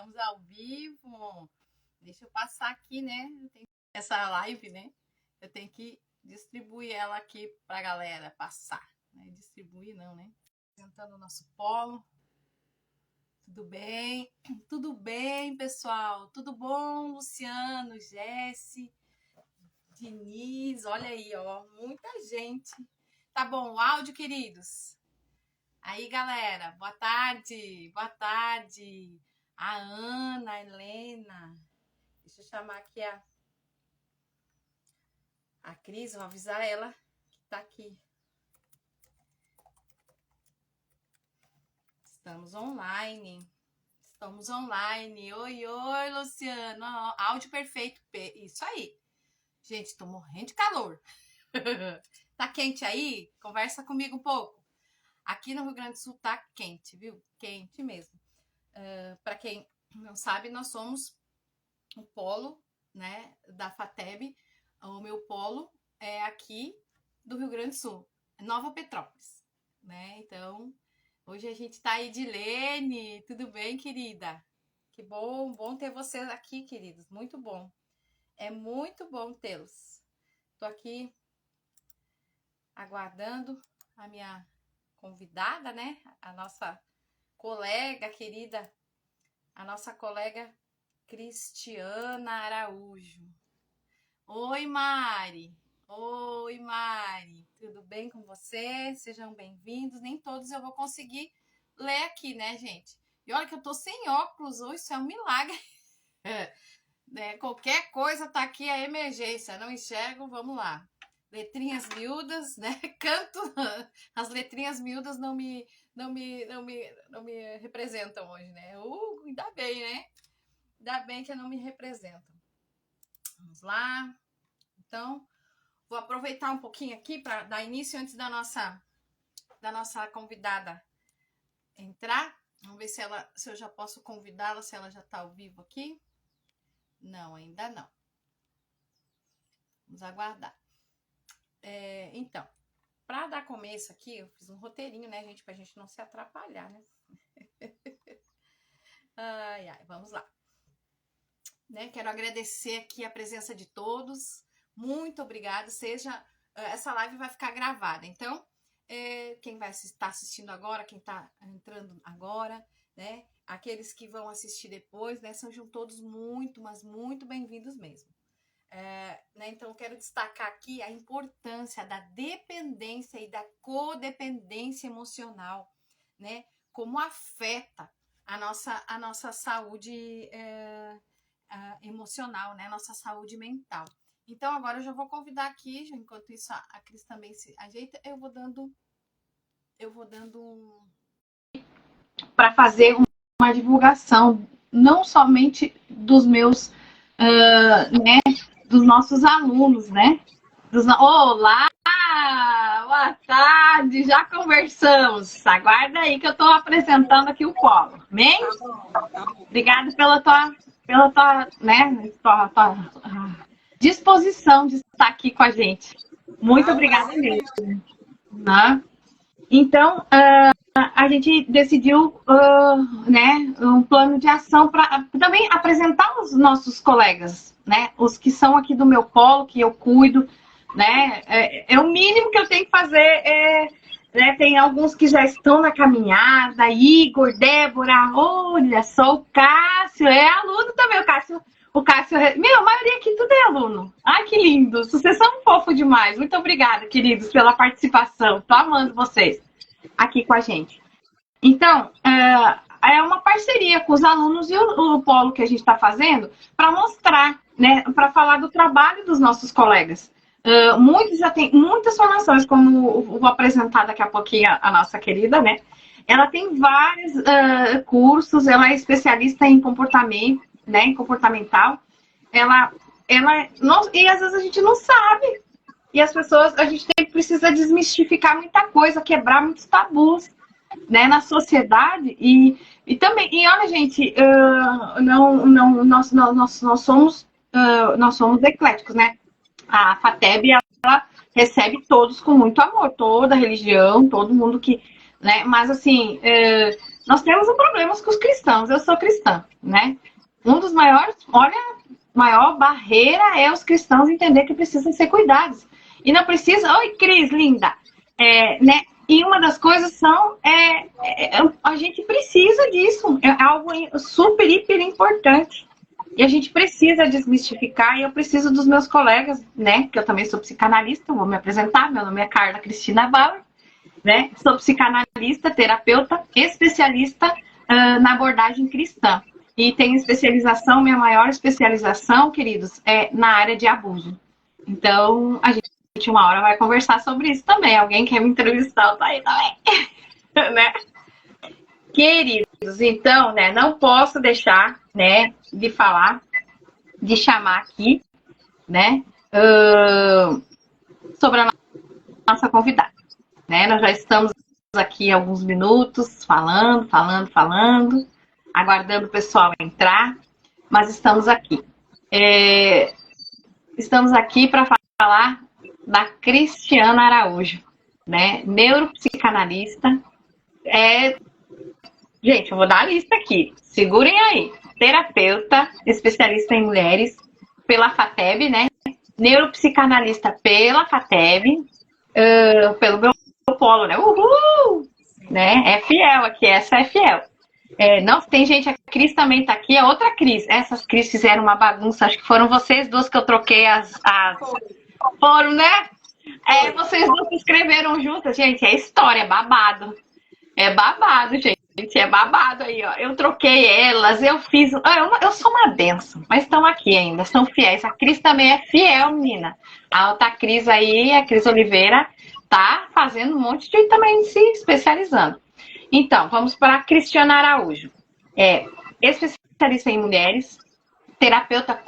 Estamos ao vivo. Deixa eu passar aqui, né? Essa live, né? Eu tenho que distribuir ela aqui pra galera passar. Né? Distribuir não, né? Apresentando o nosso polo. Tudo bem? Tudo bem, pessoal? Tudo bom, Luciano, Jesse, Diniz? Olha aí, ó. Muita gente. Tá bom, o áudio, queridos? Aí, galera, boa tarde. Boa tarde. A Ana, a Helena. Deixa eu chamar aqui a Cris, vou avisar ela que tá aqui. Estamos online. Estamos online. Oi, oi, Luciano. Áudio perfeito. Isso aí. Gente, tô morrendo de calor. Tá quente aí? Conversa comigo um pouco. Aqui no Rio Grande do Sul tá quente, viu? Quente mesmo. Para quem não sabe, nós somos o polo, né, da FATEB. O meu polo é aqui do Rio Grande do Sul, Nova Petrópolis, né? Então, hoje a gente tá aí, Edilene. Tudo bem, querida? Que bom ter vocês aqui, queridos. Muito bom. É muito bom tê-los. Tô aqui aguardando a minha convidada, né? A nossa colega querida, a nossa colega Cristiana Araújo. Oi, Mari. Oi, Mari. Tudo bem com você? Sejam bem-vindos. Nem todos eu vou conseguir ler aqui, né, gente? E olha que eu tô sem óculos hoje, isso é um milagre. Né? Qualquer coisa tá aqui, a emergência. Não enxergo, vamos lá. Letrinhas miúdas, né? Canto. As letrinhas miúdas não me representam hoje, né? Ainda bem, né? Ainda bem que não me representam. Vamos lá. Então, vou aproveitar um pouquinho aqui para dar início antes da nossa convidada entrar. Vamos ver se eu já posso convidá-la, se ela já está ao vivo aqui. Não, ainda não. Vamos aguardar. Então, para dar começo aqui, eu fiz um roteirinho, né, gente, pra gente não se atrapalhar, né? Ai, vamos lá. Né, quero agradecer aqui a presença de todos. Muito obrigada. Essa live vai ficar gravada. Então, quem vai estar assistindo agora, quem está entrando agora, né? Aqueles que vão assistir depois, né? Sejam todos muito, mas muito bem-vindos mesmo. Né, então, eu quero destacar aqui a importância da dependência e da codependência emocional, né? Como afeta a nossa saúde emocional, né? Nossa saúde mental. Então, agora eu já vou convidar aqui, enquanto isso a Cris também se ajeita, eu vou dando para fazer uma divulgação, não somente dos meus, né? Dos nossos alunos, né? Olá! Boa tarde! Já conversamos. Aguarda aí que eu estou apresentando aqui o polo. Amém? Obrigada pela tua né, tua disposição de estar aqui com a gente. Muito obrigada mesmo. Né? Então, a gente decidiu né, um plano de ação para também apresentar os nossos colegas, né, os que são aqui do meu polo, que eu cuido, né, o mínimo que eu tenho que fazer né, tem alguns que já estão na caminhada, Igor, Débora, olha só, o Cássio, é aluno também, o Cássio, a maioria aqui tudo é aluno. Ai, que lindo, vocês são fofos demais. Muito obrigada, queridos, pela participação. Tô amando vocês aqui com a gente. Então, é uma parceria com os alunos e o polo que a gente está fazendo para mostrar, né, para falar do trabalho dos nossos colegas. Muitos já têm muitas formações, como vou apresentar daqui a pouquinho a nossa querida, né? Ela tem vários cursos, ela é especialista em comportamento, né, em comportamental. E às vezes a gente não sabe. E as pessoas, a gente precisa desmistificar muita coisa, quebrar muitos tabus, né, na sociedade. E também, e olha, gente, nós somos ecléticos, né? A FATEB, ela recebe todos com muito amor, toda a religião, todo mundo que, né? Mas assim, nós temos um problema com os cristãos. Eu sou cristã, né? Um dos maiores, olha, maior barreira é os cristãos entender que precisam ser cuidados. E não precisa... Oi, Cris, linda! Né? E uma das coisas a gente precisa disso. É algo super, hiper importante. E a gente precisa desmistificar, e eu preciso dos meus colegas, né? Que eu também sou psicanalista, vou me apresentar. Meu nome é Carla Cristina Bauer, né? Sou psicanalista, terapeuta, especialista na abordagem cristã. E tenho especialização, minha maior especialização, queridos, é na área de abuso. Então, a gente uma hora vai conversar sobre isso também. Alguém quer me entrevistar, tá aí também. Né? Queridos, então, né, não posso deixar, né, de falar, de chamar aqui, né, sobre a nossa convidada. Né? Nós já estamos aqui há alguns minutos falando, aguardando o pessoal entrar, mas estamos aqui. Estamos aqui para falar da Cristiana Araújo, né? Neuropsicanalista. Gente, eu vou dar a lista aqui. Segurem aí. Terapeuta, especialista em mulheres pela FATEB, né? Neuropsicanalista pela FATEB, pelo meu polo, né? Uhul! Né? É fiel aqui, essa é fiel. Não, tem gente, a Cris também tá aqui, a outra Cris. Essas Cris fizeram uma bagunça, acho que foram vocês duas que eu troquei Foram, né? Vocês duas se inscreveram juntas, gente, é história, é babado. É babado, gente. É babado aí, ó. Eu troquei elas, eu fiz. Eu sou uma benção, mas estão aqui ainda, são fiéis. A Cris também é fiel, menina. A outra Cris aí, a Cris Oliveira, tá fazendo um monte de também se especializando. Então, vamos para a Cristiana Araújo. Especialista em mulheres, terapeuta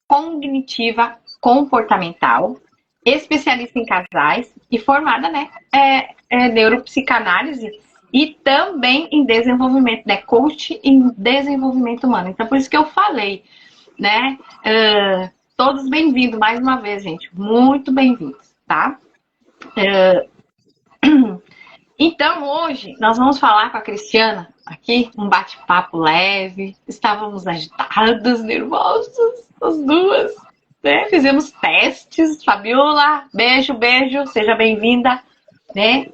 cognitiva comportamental, especialista em casais e formada, né, neuropsicanálise e também em desenvolvimento, né, coach em desenvolvimento humano. Então, por isso que eu falei, né, todos bem-vindos mais uma vez, gente, muito bem-vindos, tá? Então, hoje, nós vamos falar com a Cristiana aqui, um bate-papo leve. Estávamos agitadas, nervosas, as duas, né? Fizemos testes. Fabiola, beijo, seja bem-vinda, né?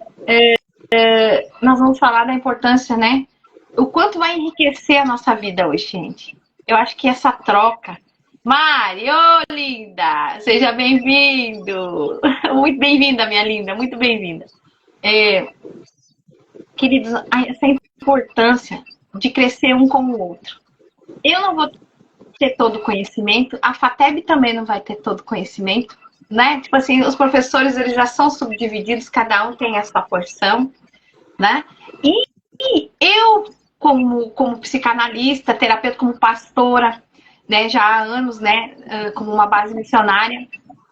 Nós vamos falar da importância, né? O quanto vai enriquecer a nossa vida hoje, gente. Eu acho que essa troca... Mari, ô linda, seja bem-vindo. Muito bem-vinda, minha linda, muito bem-vinda. Queridos, essa importância de crescer um com o outro. Eu não vou ter todo o conhecimento, a FATEB também não vai ter todo o conhecimento, né? Tipo assim, os professores, eles já são subdivididos, cada um tem a sua porção, né? E eu, como psicanalista, terapeuta, como pastora, né, já há anos, né, como uma base missionária,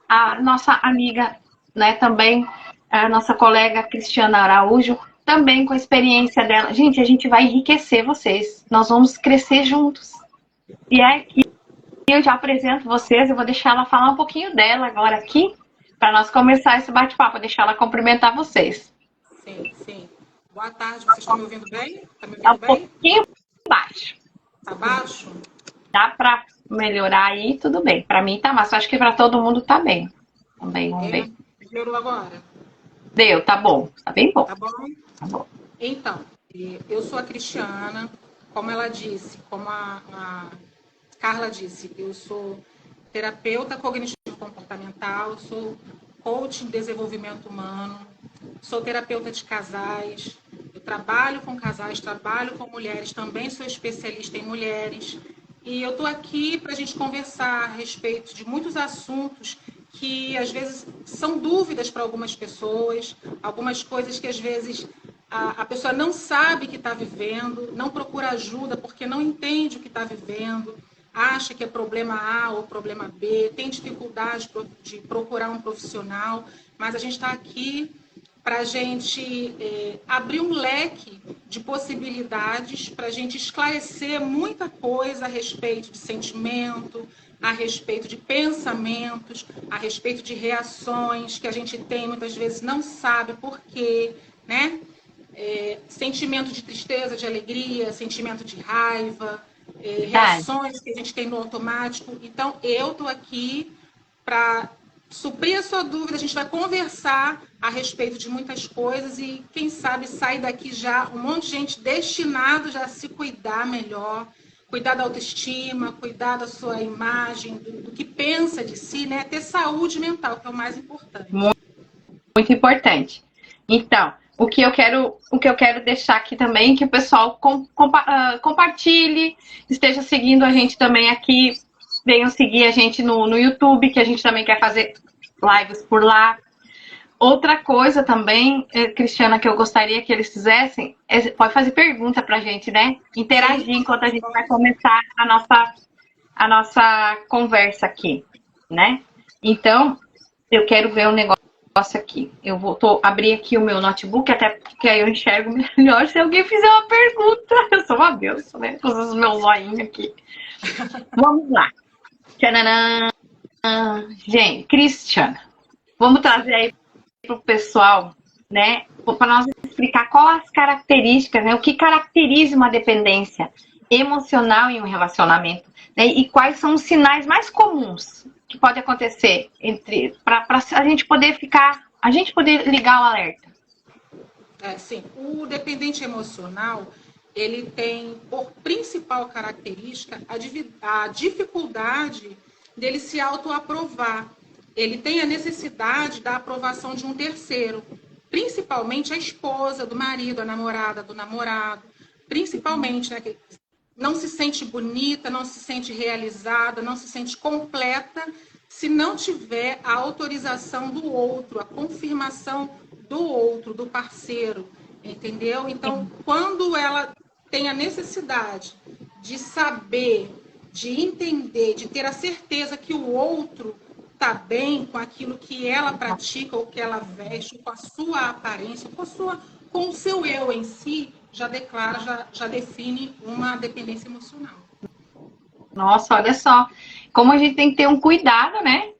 a nossa amiga, né, também, a nossa colega Cristiana Araújo, também com a experiência dela. Gente, a gente vai enriquecer vocês. Nós vamos crescer juntos. E aqui eu já apresento vocês, eu vou deixar ela falar um pouquinho dela agora aqui, para nós começar esse bate-papo, vou deixar ela cumprimentar vocês. Sim. Boa tarde, vocês estão me ouvindo bem? Tá me ouvindo bem? Um pouquinho baixo. Tá baixo? Dá para melhorar aí, tudo bem. Para mim tá massa, acho que para todo mundo tá bem. Também, vamos ver. Melhorou agora? Deu, tá bom. Tá bem bom. Tá bom? Tá bom. Então, eu sou a Cristiana, como ela disse, como a Carla disse, eu sou terapeuta cognitivo comportamental, sou coach em desenvolvimento humano, sou terapeuta de casais, eu trabalho com casais, trabalho com mulheres, também sou especialista em mulheres, e eu estou aqui para a gente conversar a respeito de muitos assuntos que às vezes são dúvidas para algumas pessoas, algumas coisas que às vezes a pessoa não sabe que está vivendo, não procura ajuda porque não entende o que está vivendo, acha que é problema A ou problema B, tem dificuldade de procurar um profissional, mas a gente está aqui para a gente abrir um leque de possibilidades, para a gente esclarecer muita coisa a respeito de sentimento, a respeito de pensamentos, a respeito de reações que a gente tem, muitas vezes não sabe por quê, né? sentimento de tristeza, de alegria, sentimento de raiva, reações que a gente tem no automático. Então, eu estou aqui para suprir a sua dúvida, a gente vai conversar a respeito de muitas coisas e, quem sabe, sair daqui já um monte de gente destinado já a se cuidar melhor, cuidar da autoestima, cuidar da sua imagem, do que pensa de si, né? Ter saúde mental, que é o mais importante. Muito importante. Então, o que eu quero deixar aqui também, que o pessoal compartilhe, esteja seguindo a gente também aqui, venham seguir a gente no YouTube, que a gente também quer fazer lives por lá. Outra coisa também, Cristiana, que eu gostaria que eles fizessem, pode fazer pergunta pra gente, né? Interagir enquanto a gente vai começar a nossa conversa aqui, né? Então, eu quero ver um negócio aqui. Eu vou abrir aqui o meu notebook, até porque aí eu enxergo melhor se alguém fizer uma pergunta. Eu sou uma benção, né? Com os meus olhinhos aqui. Vamos lá. Tchananã. Gente, Cristiana, vamos trazer aí para o pessoal, né? Para nós explicar quais as características, né? O que caracteriza uma dependência emocional em um relacionamento, né? E quais são os sinais mais comuns que pode acontecer para a gente poder ligar o alerta. Sim, o dependente emocional, ele tem por principal característica a dificuldade dele se autoaprovar. Ele tem a necessidade da aprovação de um terceiro, principalmente a esposa, do marido, a namorada, do namorado, principalmente, né, que não se sente bonita, não se sente realizada, não se sente completa se não tiver a autorização do outro, a confirmação do outro, do parceiro, entendeu? Então, quando ela tem a necessidade de saber, de entender, de ter a certeza que o outro está bem com aquilo que ela pratica ou que ela veste, com a sua aparência, com o seu eu em si, já declara, já define uma dependência emocional. Nossa, olha só. Como a gente tem que ter um cuidado, né?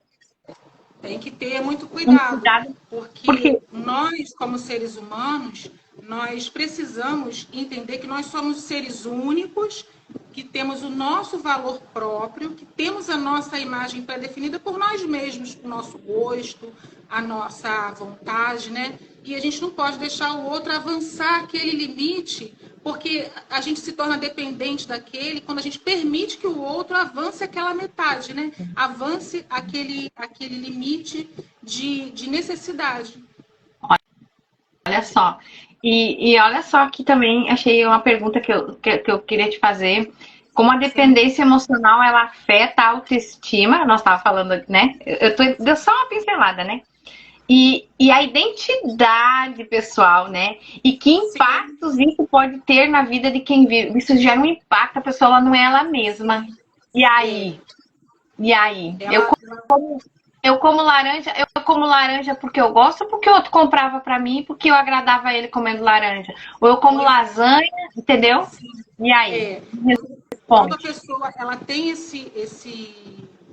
Tem que ter muito cuidado, porque nós, como seres humanos, nós precisamos entender que nós somos seres únicos, que temos o nosso valor próprio, que temos a nossa imagem pré-definida por nós mesmos, o nosso gosto, a nossa vontade, né? E a gente não pode deixar o outro avançar aquele limite, porque a gente se torna dependente daquele quando a gente permite que o outro avance aquela metade, né? Avance aquele limite de necessidade. Olha só. E olha só que também achei uma pergunta que eu queria te fazer. Como a dependência emocional, ela afeta a autoestima, nós estávamos falando, né? Deu só uma pincelada, né? E a identidade pessoal, né? E que impactos isso pode ter na vida de quem vive. Isso gera um impacto, a pessoa ela não é ela mesma. E aí? Eu como laranja porque eu gosto, ou porque o outro comprava pra mim, porque eu agradava ele comendo laranja. Ou eu como lasanha, entendeu? E aí? Quando a pessoa ela tem esse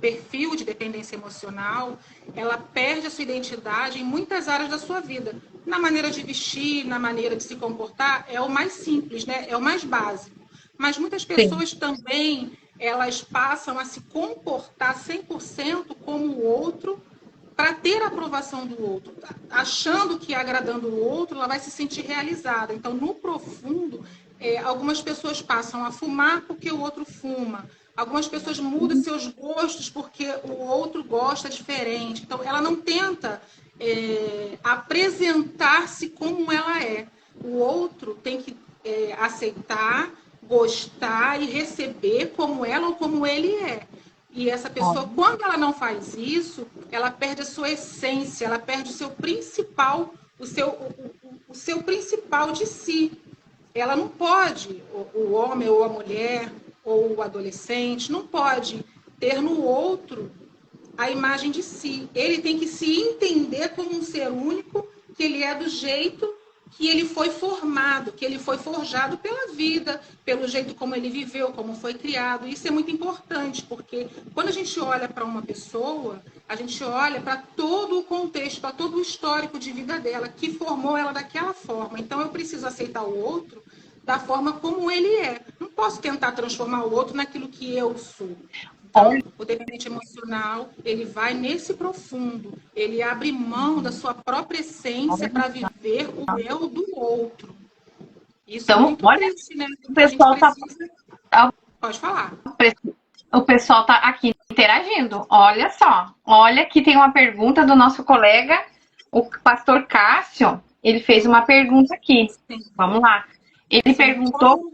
perfil de dependência emocional, ela perde a sua identidade em muitas áreas da sua vida. Na maneira de vestir, na maneira de se comportar, é o mais simples, né? É o mais básico. Mas muitas pessoas também, elas passam a se comportar 100% como o outro para ter a aprovação do outro. Achando que agradando o outro, ela vai se sentir realizada. Então, no profundo, algumas pessoas passam a fumar porque o outro fuma. Algumas pessoas mudam seus gostos porque o outro gosta diferente. Então, ela não tenta apresentar-se como ela é. O outro tem que aceitar, gostar e receber como ela ou como ele é. E essa pessoa, quando ela não faz isso, ela perde a sua essência, ela perde o seu principal, o seu principal de si. Ela não pode, o homem ou a mulher ou o adolescente, não pode ter no outro a imagem de si. Ele tem que se entender como um ser único, que ele é do jeito que ele foi formado, que ele foi forjado pela vida, pelo jeito como ele viveu, como foi criado. Isso é muito importante, porque quando a gente olha para uma pessoa, a gente olha para todo o contexto, para todo o histórico de vida dela, que formou ela daquela forma. Então, eu preciso aceitar o outro da forma como ele é. Não posso tentar transformar o outro naquilo que eu sou. Então, o dependente emocional, ele vai nesse profundo, ele abre mão da sua própria essência para viver o eu do outro. Isso é Então, muito olha, triste, né? o A gente pessoal precisa... Pode falar. o pessoal tá aqui interagindo. Olha só, olha que tem uma pergunta do nosso colega, o pastor Cássio. Ele fez uma pergunta aqui. Sim. Vamos lá. Ele Sim. perguntou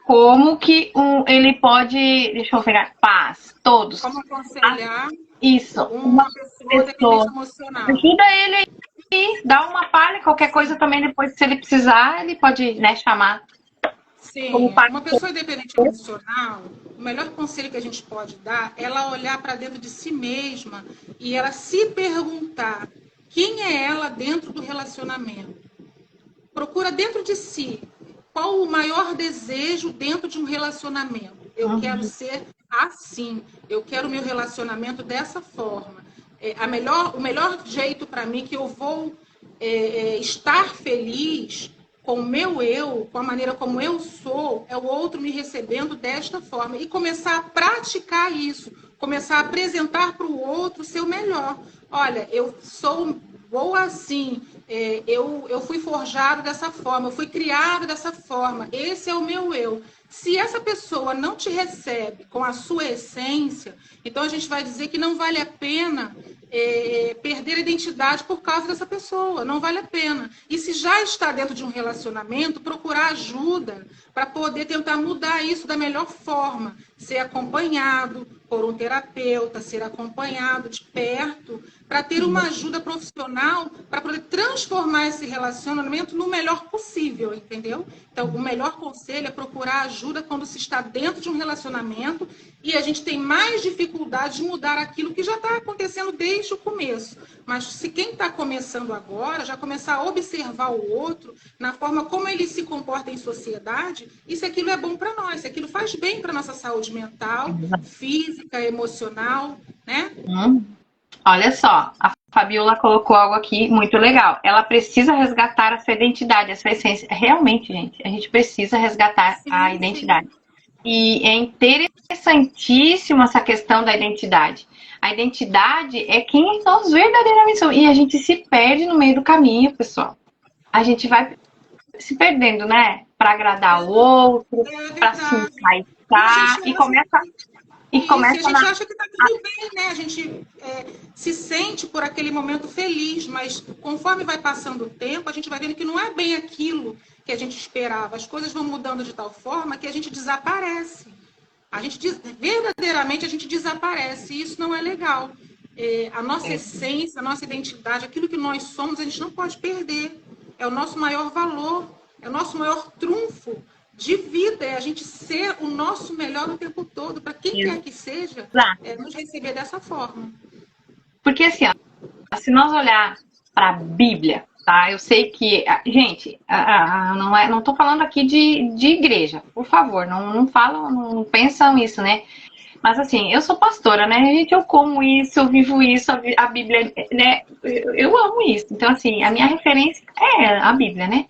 como que ele pode, deixa eu pegar, paz, todos. Como aconselhar isso, uma pessoa dependente emocional. Ajuda ele aí, dá uma palha, qualquer coisa também depois, se ele precisar, ele pode, né, chamar. Sim, uma pessoa independente emocional, o melhor conselho que a gente pode dar é ela olhar para dentro de si mesma e ela se perguntar quem é ela dentro do relacionamento. Procura dentro de si qual o maior desejo dentro de um relacionamento. Eu quero ser assim, eu quero meu relacionamento dessa forma. O melhor jeito para mim que eu vou estar feliz com o meu eu, com a maneira como eu sou, é o outro me recebendo desta forma. E começar a praticar isso, começar a apresentar para o outro o seu melhor. Olha, eu sou boa assim, eu fui forjado dessa forma, eu fui criado dessa forma, esse é o meu eu. Se essa pessoa não te recebe com a sua essência, então a gente vai dizer que não vale a pena perder a identidade por causa dessa pessoa, não vale a pena. E se já está dentro de um relacionamento, procurar ajuda para poder tentar mudar isso da melhor forma, ser acompanhado por um terapeuta, ser acompanhado de perto, para ter uma ajuda profissional para poder transformar esse relacionamento no melhor possível, entendeu? Então, o melhor conselho é procurar ajuda quando se está dentro de um relacionamento e a gente tem mais dificuldade de mudar aquilo que já está acontecendo desde o começo. Mas se quem está começando agora já começar a observar o outro na forma como ele se comporta em sociedade, e se aquilo é bom para nós, se aquilo faz bem para nossa saúde mental, física, emocional, né? Olha só, a Fabiola colocou algo aqui muito legal. Ela precisa resgatar a sua identidade, a sua essência. Realmente, gente, a gente precisa resgatar a identidade. E é interessantíssimo essa questão da identidade. A identidade é quem nós verdadeiramente somos. E a gente se perde no meio do caminho, pessoal. A gente vai se perdendo, né? Para agradar o outro, para se encaixar. E começa a gente acha que está tudo bem, né? A gente se sente por aquele momento feliz, mas conforme vai passando o tempo, a gente vai vendo que não é bem aquilo que a gente esperava. As coisas vão mudando de tal forma que a gente desaparece. Verdadeiramente a gente desaparece, e isso não é legal. A nossa essência, a nossa identidade, aquilo que nós somos, a gente não pode perder. É o nosso maior valor, é o nosso maior trunfo de vida, é a gente ser o nosso melhor o tempo todo, para quem quer que seja, nos receber dessa forma. Porque assim, ó, se nós olhar para a Bíblia, tá? Eu sei que, gente, não tô falando aqui de igreja, por favor, não falam, não pensam isso, né? Mas assim, eu sou pastora, né? Gente, eu como isso, eu vivo isso, a Bíblia, né? Eu amo isso. Então, assim, a minha referência é a Bíblia, né?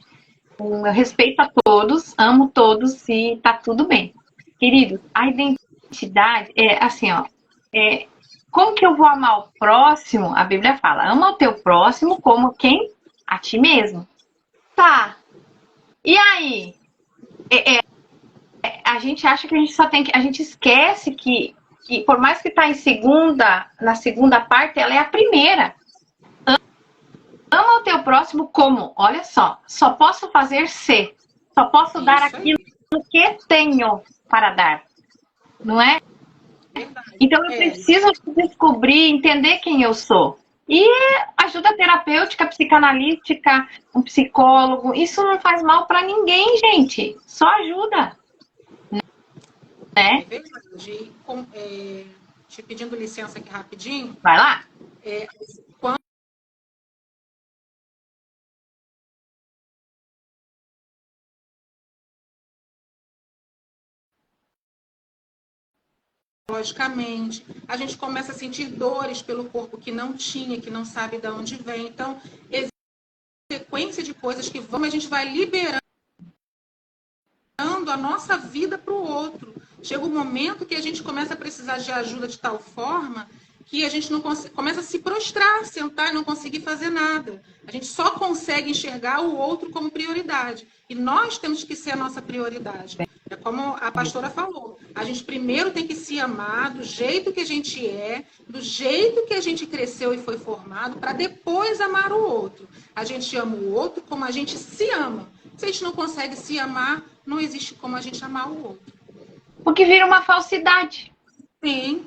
Eu respeito a todos, amo todos e tá tudo bem. Queridos, a identidade é assim, ó. Como que eu vou amar o próximo? A Bíblia fala, ama o teu próximo como quem? A ti mesmo. Tá. E aí? A gente acha que a gente só tem que... A gente esquece que por mais que tá na segunda parte, ela é a primeira. Ama o teu próximo como? Olha só posso fazer ser. Só posso dar aquilo que tenho para dar. Não é? Então eu preciso descobrir, entender quem eu sou. E ajuda terapêutica, psicanalítica, um psicólogo, isso não faz mal para ninguém, gente. Só ajuda. Né? É verdade. Te pedindo licença aqui rapidinho. Vai lá. psicologicamente, a gente começa a sentir dores pelo corpo que não tinha, que não sabe de onde vem. Então, existe uma sequência de coisas que a gente vai liberando a nossa vida para o outro. Chega um momento que a gente começa a precisar de ajuda de tal forma que a gente não começa a se prostrar, sentar e não conseguir fazer nada. A gente só consegue enxergar o outro como prioridade. E nós temos que ser a nossa prioridade. É como a pastora falou. A gente primeiro tem que se amar do jeito que a gente é, do jeito que a gente cresceu e foi formado, para depois amar o outro. A gente ama o outro como a gente se ama. Se a gente não consegue se amar, não existe como a gente amar o outro. Porque vira uma falsidade. Sim.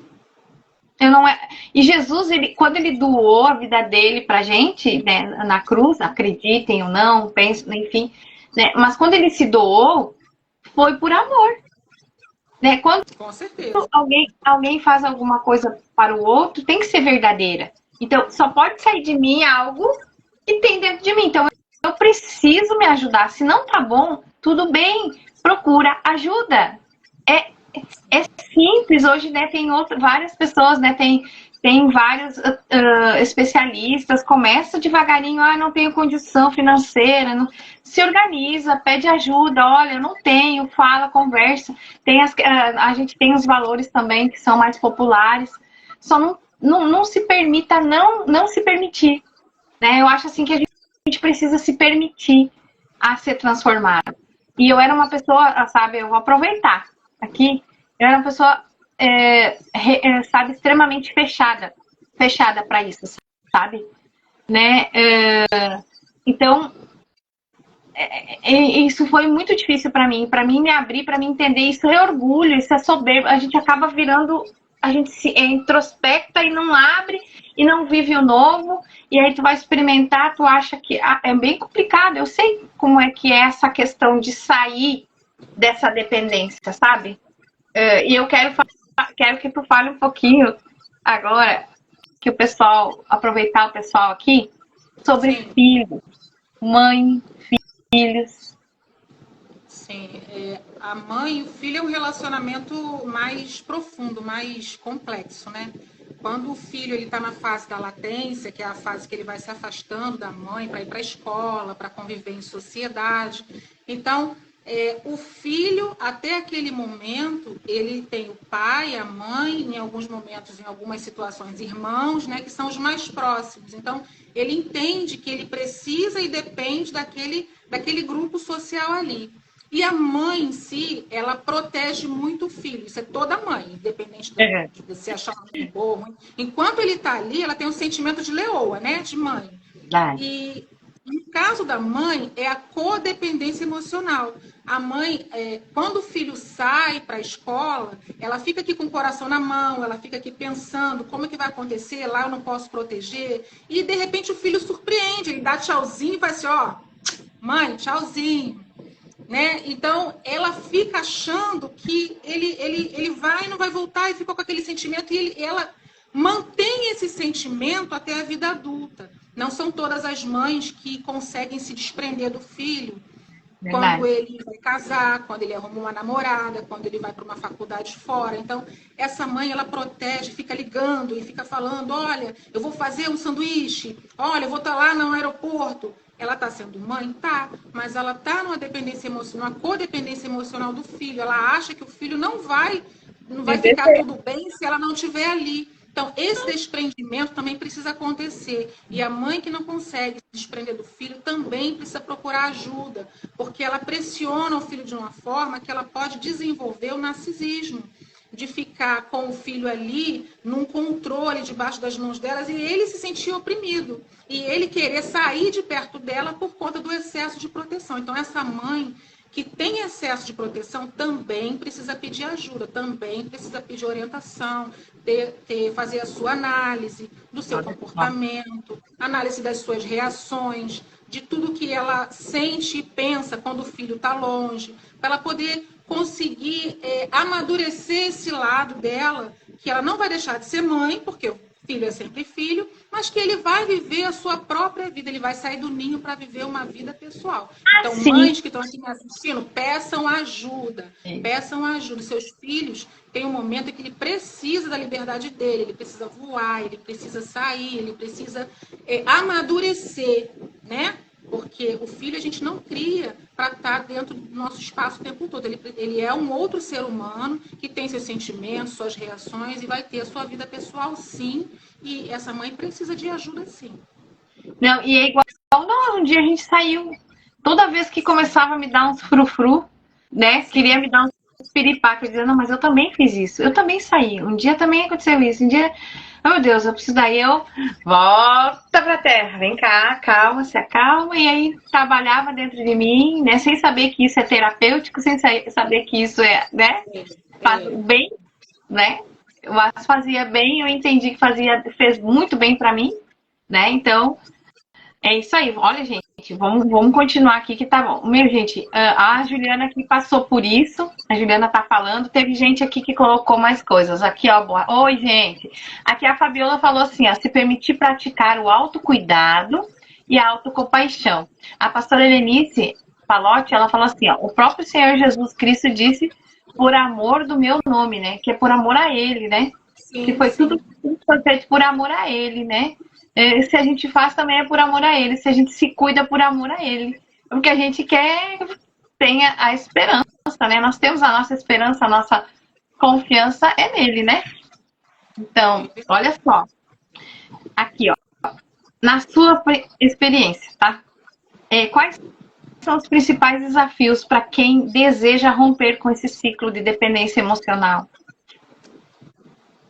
Eu não é... E Jesus, quando ele doou a vida dele pra gente, né, na cruz, acreditem ou não, pensem, enfim, né, mas quando ele se doou, foi por amor. Né? Quando Com certeza. alguém faz alguma coisa para o outro, tem que ser verdadeira. Então, só pode sair de mim algo que tem dentro de mim. Então, eu preciso me ajudar. Se não tá bom, tudo bem, procura ajuda. É simples. Hoje, né, tem várias pessoas, né, tem vários especialistas. Começa devagarinho, não tenho condição financeira, não... Se organiza, pede ajuda. Olha, eu não tenho, fala, conversa. A gente tem os valores também que são mais populares. Só não se permita não se permitir. Né? Eu acho assim que a gente precisa se permitir a ser transformado. E eu era uma pessoa, sabe, eu vou aproveitar aqui, eu era uma pessoa, sabe, extremamente fechada para isso, sabe? Né? Então, isso foi muito difícil para mim me abrir, para mim entender. Isso é orgulho, isso é soberba. A gente acaba virando, a gente se introspecta e não abre e não vive o novo. E aí tu vai experimentar, tu acha que é bem complicado. Eu sei como é que é essa questão de sair dessa dependência, sabe? E eu quero que tu fale um pouquinho agora, que aproveitar o pessoal aqui, sobre filhos, mãe, filhos. Sim, a mãe e o filho é um relacionamento mais profundo, mais complexo, né? Quando o filho está na fase da latência, que é a fase que ele vai se afastando da mãe para ir para a escola, para conviver em sociedade. Então, o filho, até aquele momento, ele tem o pai, a mãe, em alguns momentos, em algumas situações, irmãos, né, que são os mais próximos. Então, ele entende que ele precisa e depende daquele grupo social ali. E a mãe em si, ela protege muito o filho. Isso é toda mãe, independente de você achar muito bom. Enquanto ele está ali, ela tem um sentimento de leoa, né? De mãe. E no caso da mãe, é a codependência emocional. A mãe, quando o filho sai para a escola, ela fica aqui com o coração na mão, ela fica aqui pensando como é que vai acontecer, lá eu não posso proteger. E, de repente, o filho surpreende, ele dá tchauzinho e vai assim, mãe, tchauzinho. Né? Então, ela fica achando que ele vai e não vai voltar, e fica com aquele sentimento, e ela mantém esse sentimento até a vida adulta. Não são todas as mães que conseguem se desprender do filho. Verdade. Quando ele vai casar, quando ele arruma uma namorada, quando ele vai para uma faculdade fora. Então, essa mãe, ela protege, fica ligando e fica falando, olha, eu vou fazer um sanduíche, olha, eu vou estar lá no aeroporto. Ela está sendo mãe? Tá, mas ela está numa dependência emocional, uma codependência emocional do filho. Ela acha que o filho não vai ficar tudo bem se ela não estiver ali. Então, esse desprendimento também precisa acontecer. E a mãe que não consegue se desprender do filho também precisa procurar ajuda, porque ela pressiona o filho de uma forma que ela pode desenvolver o narcisismo, de ficar com o filho ali num controle debaixo das mãos delas e ele se sentir oprimido. E ele querer sair de perto dela por conta do excesso de proteção. Então, essa mãe que tem excesso de proteção também precisa pedir ajuda, também precisa pedir orientação, fazer a sua análise do seu comportamento, análise das suas reações, de tudo que ela sente e pensa quando o filho está longe, para ela poder conseguir amadurecer esse lado dela, que ela não vai deixar de ser mãe, porque filho é sempre filho, mas que ele vai viver a sua própria vida, ele vai sair do ninho para viver uma vida pessoal. Então, Sim. mães que estão aqui me assistindo, peçam ajuda. Peçam ajuda. Seus filhos têm um momento em que ele precisa da liberdade dele, ele precisa voar, ele precisa sair, ele precisa amadurecer, né? Porque o filho a gente não cria para estar dentro do nosso espaço o tempo todo. Ele é um outro ser humano que tem seus sentimentos, suas reações e vai ter a sua vida pessoal, sim. E essa mãe precisa de ajuda, sim. Não, e é igual um dia a gente saiu, toda vez que começava a me dar uns frufru, né? Sim. Queria me dar uns piripaque, eu dizia, não, mas eu também fiz isso, eu também saí. Um dia também aconteceu isso, um dia, oh meu Deus, eu preciso daí, eu volta pra terra, vem cá, calma, se acalma, e aí trabalhava dentro de mim, né? Sem saber que isso é terapêutico, sem saber que isso é, né? Faz bem, né? Mas fazia bem, eu entendi que fez muito bem pra mim, né? Então, é isso aí. Olha, gente, vamos continuar aqui que tá bom. Meu, gente, a Juliana aqui passou por isso. A Juliana tá falando. Teve gente aqui que colocou mais coisas. Aqui, ó. Oi, gente. Aqui a Fabiola falou assim, ó. Se permitir praticar o autocuidado e a autocompaixão. A pastora Helenice Palotti, ela falou assim, ó. O próprio Senhor Jesus Cristo disse por amor do meu nome, né? Que é por amor a Ele, né? Sim, que foi tudo feito por amor a Ele, né? Se a gente faz também é por amor a Ele, se a gente se cuida por amor a Ele, porque a gente quer tenha a esperança, né? Nós temos a nossa esperança, a nossa confiança é nele, né? Então, olha só, aqui, ó, na sua experiência, tá? Quais são os principais desafios para quem deseja romper com esse ciclo de dependência emocional?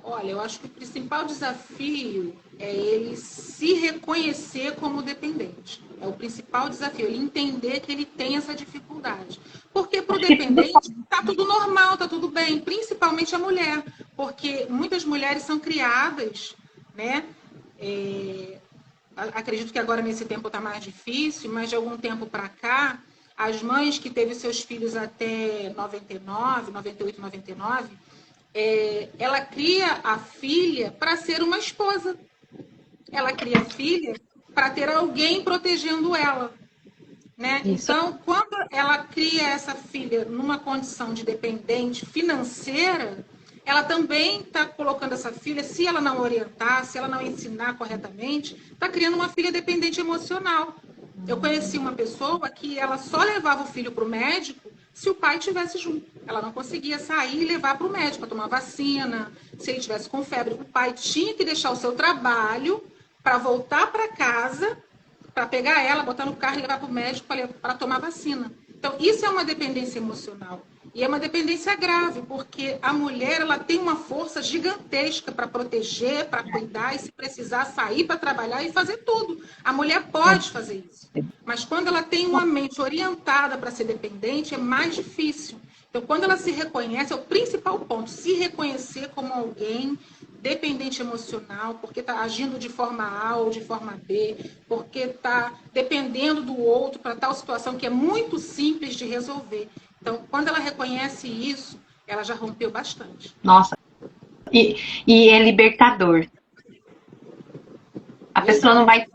Olha, eu acho que o principal desafio é ele se reconhecer como dependente. É o principal desafio, ele entender que ele tem essa dificuldade. Porque para o dependente está tudo normal, está tudo bem, principalmente a mulher. Porque muitas mulheres são criadas, né? Acredito que agora nesse tempo está mais difícil, mas de algum tempo para cá, as mães que teve seus filhos até 99, 98, 99, ela cria a filha para ser uma esposa. Ela cria a filha para ter alguém protegendo ela. Né? Então, quando ela cria essa filha numa condição de dependente financeira, ela também está colocando essa filha, se ela não orientar, se ela não ensinar corretamente, está criando uma filha dependente emocional. Eu conheci uma pessoa que ela só levava o filho para o médico se o pai estivesse junto. Ela não conseguia sair e levar para o médico para tomar vacina. Se ele estivesse com febre, o pai tinha que deixar o seu trabalho para voltar para casa, para pegar ela, botar no carro e levar para o médico para tomar vacina. Então, isso é uma dependência emocional. E é uma dependência grave, porque a mulher ela tem uma força gigantesca para proteger, para cuidar e, se precisar, sair para trabalhar e fazer tudo. A mulher pode fazer isso. Mas quando ela tem uma mente orientada para ser dependente, é mais difícil. Então, quando ela se reconhece, é o principal ponto, se reconhecer como alguém dependente emocional, porque está agindo de forma A ou de forma B, porque está dependendo do outro para tal situação que é muito simples de resolver. Então, quando ela reconhece isso, ela já rompeu bastante. Nossa, e é libertador. A pessoa não vai...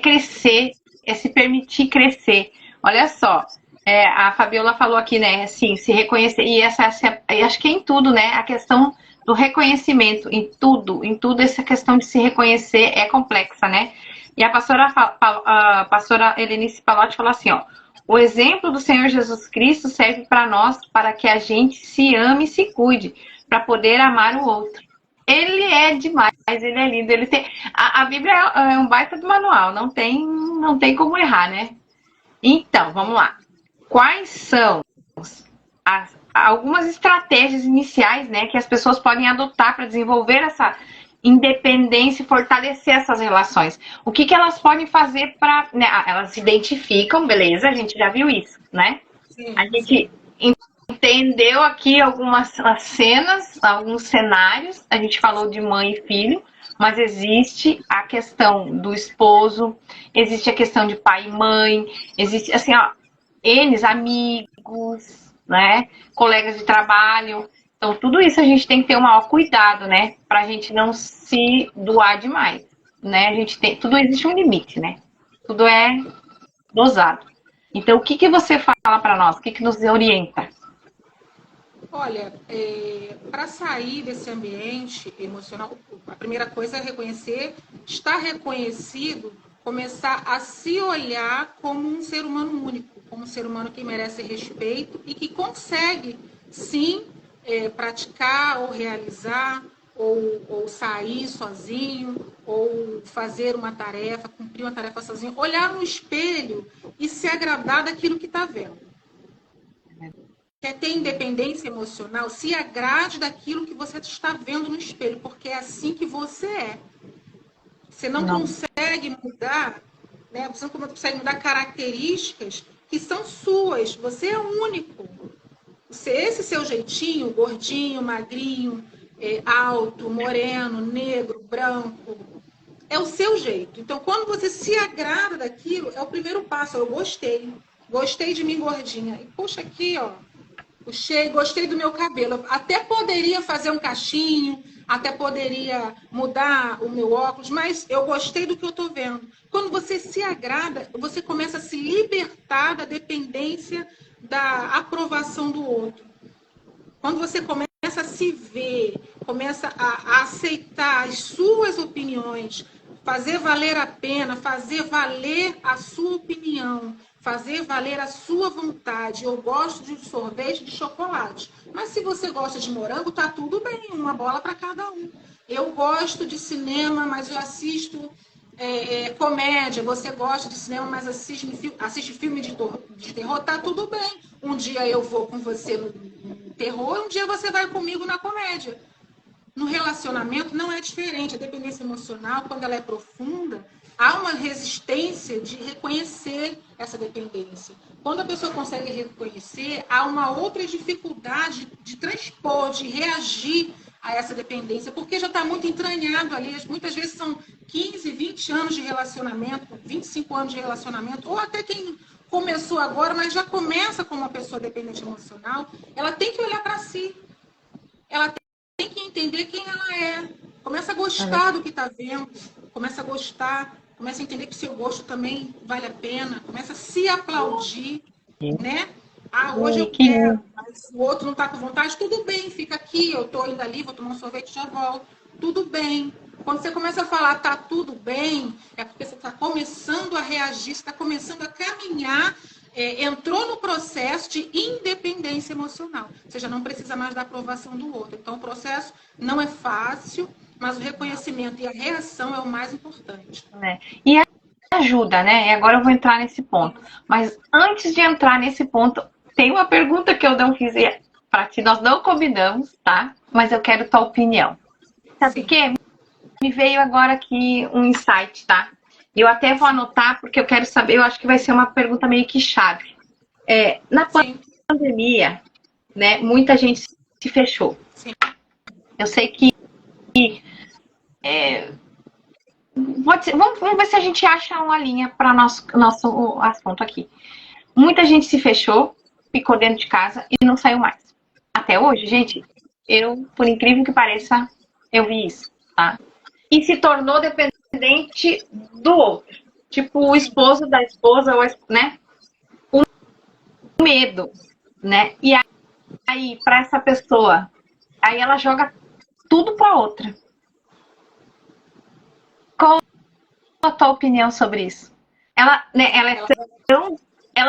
crescer, é se permitir crescer. Olha só, a Fabiola falou aqui, né, assim, se reconhecer, e acho que é em tudo, né, a questão do reconhecimento, em tudo essa questão de se reconhecer é complexa, né? E a pastora Helenice Palotti falou assim, ó, o exemplo do Senhor Jesus Cristo serve para nós, para que a gente se ame e se cuide, para poder amar o outro. Ele é demais, ele é lindo, ele tem... A Bíblia é um baita do manual, não tem como errar, né? Então, vamos lá. Quais são algumas estratégias iniciais, né, que as pessoas podem adotar para desenvolver essa independência e fortalecer essas relações? O que elas podem fazer para... Né, elas se identificam, beleza, a gente já viu isso, né? Sim, a gente entendeu aqui algumas cenas, alguns cenários, a gente falou de mãe e filho, mas existe a questão do esposo, existe a questão de pai e mãe, existe, assim, ó, eles, amigos, né, colegas de trabalho. Então, tudo isso a gente tem que ter o maior cuidado, né? Pra gente não se doar demais, né? A gente tem, tudo existe um limite, né? Tudo é dosado. Então, o que que você fala para nós? O que que nos orienta? Olha, para sair desse ambiente emocional, a primeira coisa é reconhecer, estar reconhecido, começar a se olhar como um ser humano único, como um ser humano que merece respeito e que consegue, sim, praticar ou realizar, ou sair sozinho, ou fazer uma tarefa, cumprir uma tarefa sozinho, olhar no espelho e se agradar daquilo que está vendo. Quer ter independência emocional, se agrade daquilo que você está vendo no espelho, porque é assim que você é. Você não consegue mudar, né? Você não consegue mudar características que são suas. Você é único. Esse seu jeitinho, gordinho, magrinho, alto, moreno, negro, branco, é o seu jeito. Então, quando você se agrada daquilo, é o primeiro passo. Eu gostei. Gostei de mim gordinha. E, poxa, aqui, ó. Puxei, gostei do meu cabelo. Até poderia fazer um cachinho, até poderia mudar o meu óculos, mas eu gostei do que eu estou vendo. Quando você se agrada, você começa a se libertar da dependência da aprovação do outro. Quando você começa a se ver, começa a aceitar as suas opiniões, fazer valer a pena, fazer valer a sua opinião, fazer valer a sua vontade. Eu gosto de sorvete de chocolate, mas se você gosta de morango, tá tudo bem, uma bola para cada um. Eu gosto de cinema, mas eu assisto comédia. Você gosta de cinema, mas assiste filme de terror, tá tudo bem. Um dia eu vou com você no terror, um dia você vai comigo na comédia. No relacionamento não é diferente. A dependência emocional, quando ela é profunda, há uma resistência de reconhecer essa dependência. Quando a pessoa consegue reconhecer, há uma outra dificuldade de transpor, de reagir a essa dependência, porque já está muito entranhado ali. Muitas vezes são 15, 20 anos de relacionamento, 25 anos de relacionamento, ou até quem começou agora, mas já começa como uma pessoa dependente emocional, ela tem que olhar para si. Ela tem que entender quem ela é. Começa a gostar do que está vendo, começa a gostar, começa a entender que o seu gosto também vale a pena, começa a se aplaudir, né? Ah, hoje eu quero, mas o outro não está com vontade, tudo bem, fica aqui, eu estou indo ali, vou tomar um sorvete e já volto. Tudo bem. Quando você começa a falar tá tudo bem, é porque você está começando a reagir, você está começando a caminhar, entrou no processo de independência emocional. Você já não precisa mais da aprovação do outro. Então, o processo não é fácil, mas o reconhecimento e a reação é o mais importante. E ajuda, né? E agora eu vou entrar nesse ponto. Mas antes de entrar nesse ponto, tem uma pergunta que eu não fiz para ti. Nós não combinamos, tá? Mas eu quero tua opinião. Sabe o quê? Me veio agora aqui um insight, tá? Eu até vou anotar, porque eu quero saber, eu acho que vai ser uma pergunta meio que chave. Na pandemia, né, muita gente se fechou. Sim. Eu sei que vamos ver se a gente acha uma linha para nosso assunto aqui. Muita gente se fechou, ficou dentro de casa e não saiu mais. Até hoje, gente, por incrível que pareça, eu vi isso, tá? E se tornou dependente do outro. Tipo, o esposo da esposa, né? O medo, né? E aí, para essa pessoa, aí ela joga tudo para outra. Qual a tua opinião sobre isso? Ela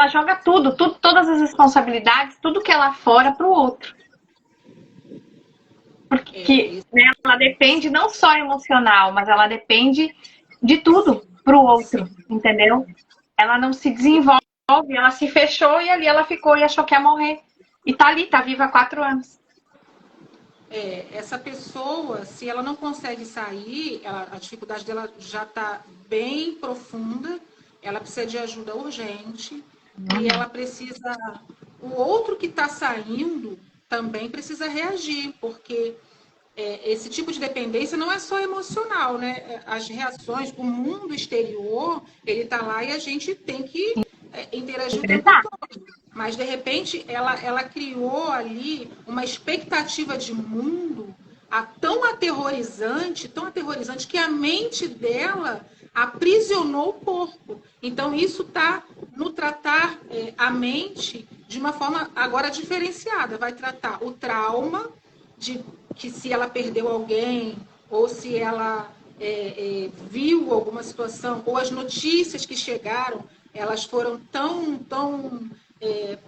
joga tudo, todas as responsabilidades, tudo que ela fora para o outro. Porque né, ela depende não só emocional, mas ela depende de tudo para o outro, entendeu? Ela não se desenvolve, ela se fechou e ali ela ficou e achou que ia morrer. E tá ali, tá viva há 4 anos. Essa pessoa, se ela não consegue sair, a dificuldade dela já está bem profunda, ela precisa de ajuda urgente e ela precisa... O outro que está saindo também precisa reagir, porque esse tipo de dependência não é só emocional, né? As reações, o mundo exterior, ele está lá e a gente tem que interagir o tempo todo. Mas, de repente, ela criou ali uma expectativa de mundo tão aterrorizante, que a mente dela aprisionou o corpo. Então, isso está no tratar a mente de uma forma agora diferenciada. Vai tratar o trauma de que se ela perdeu alguém ou se ela viu alguma situação, ou as notícias que chegaram, elas foram tão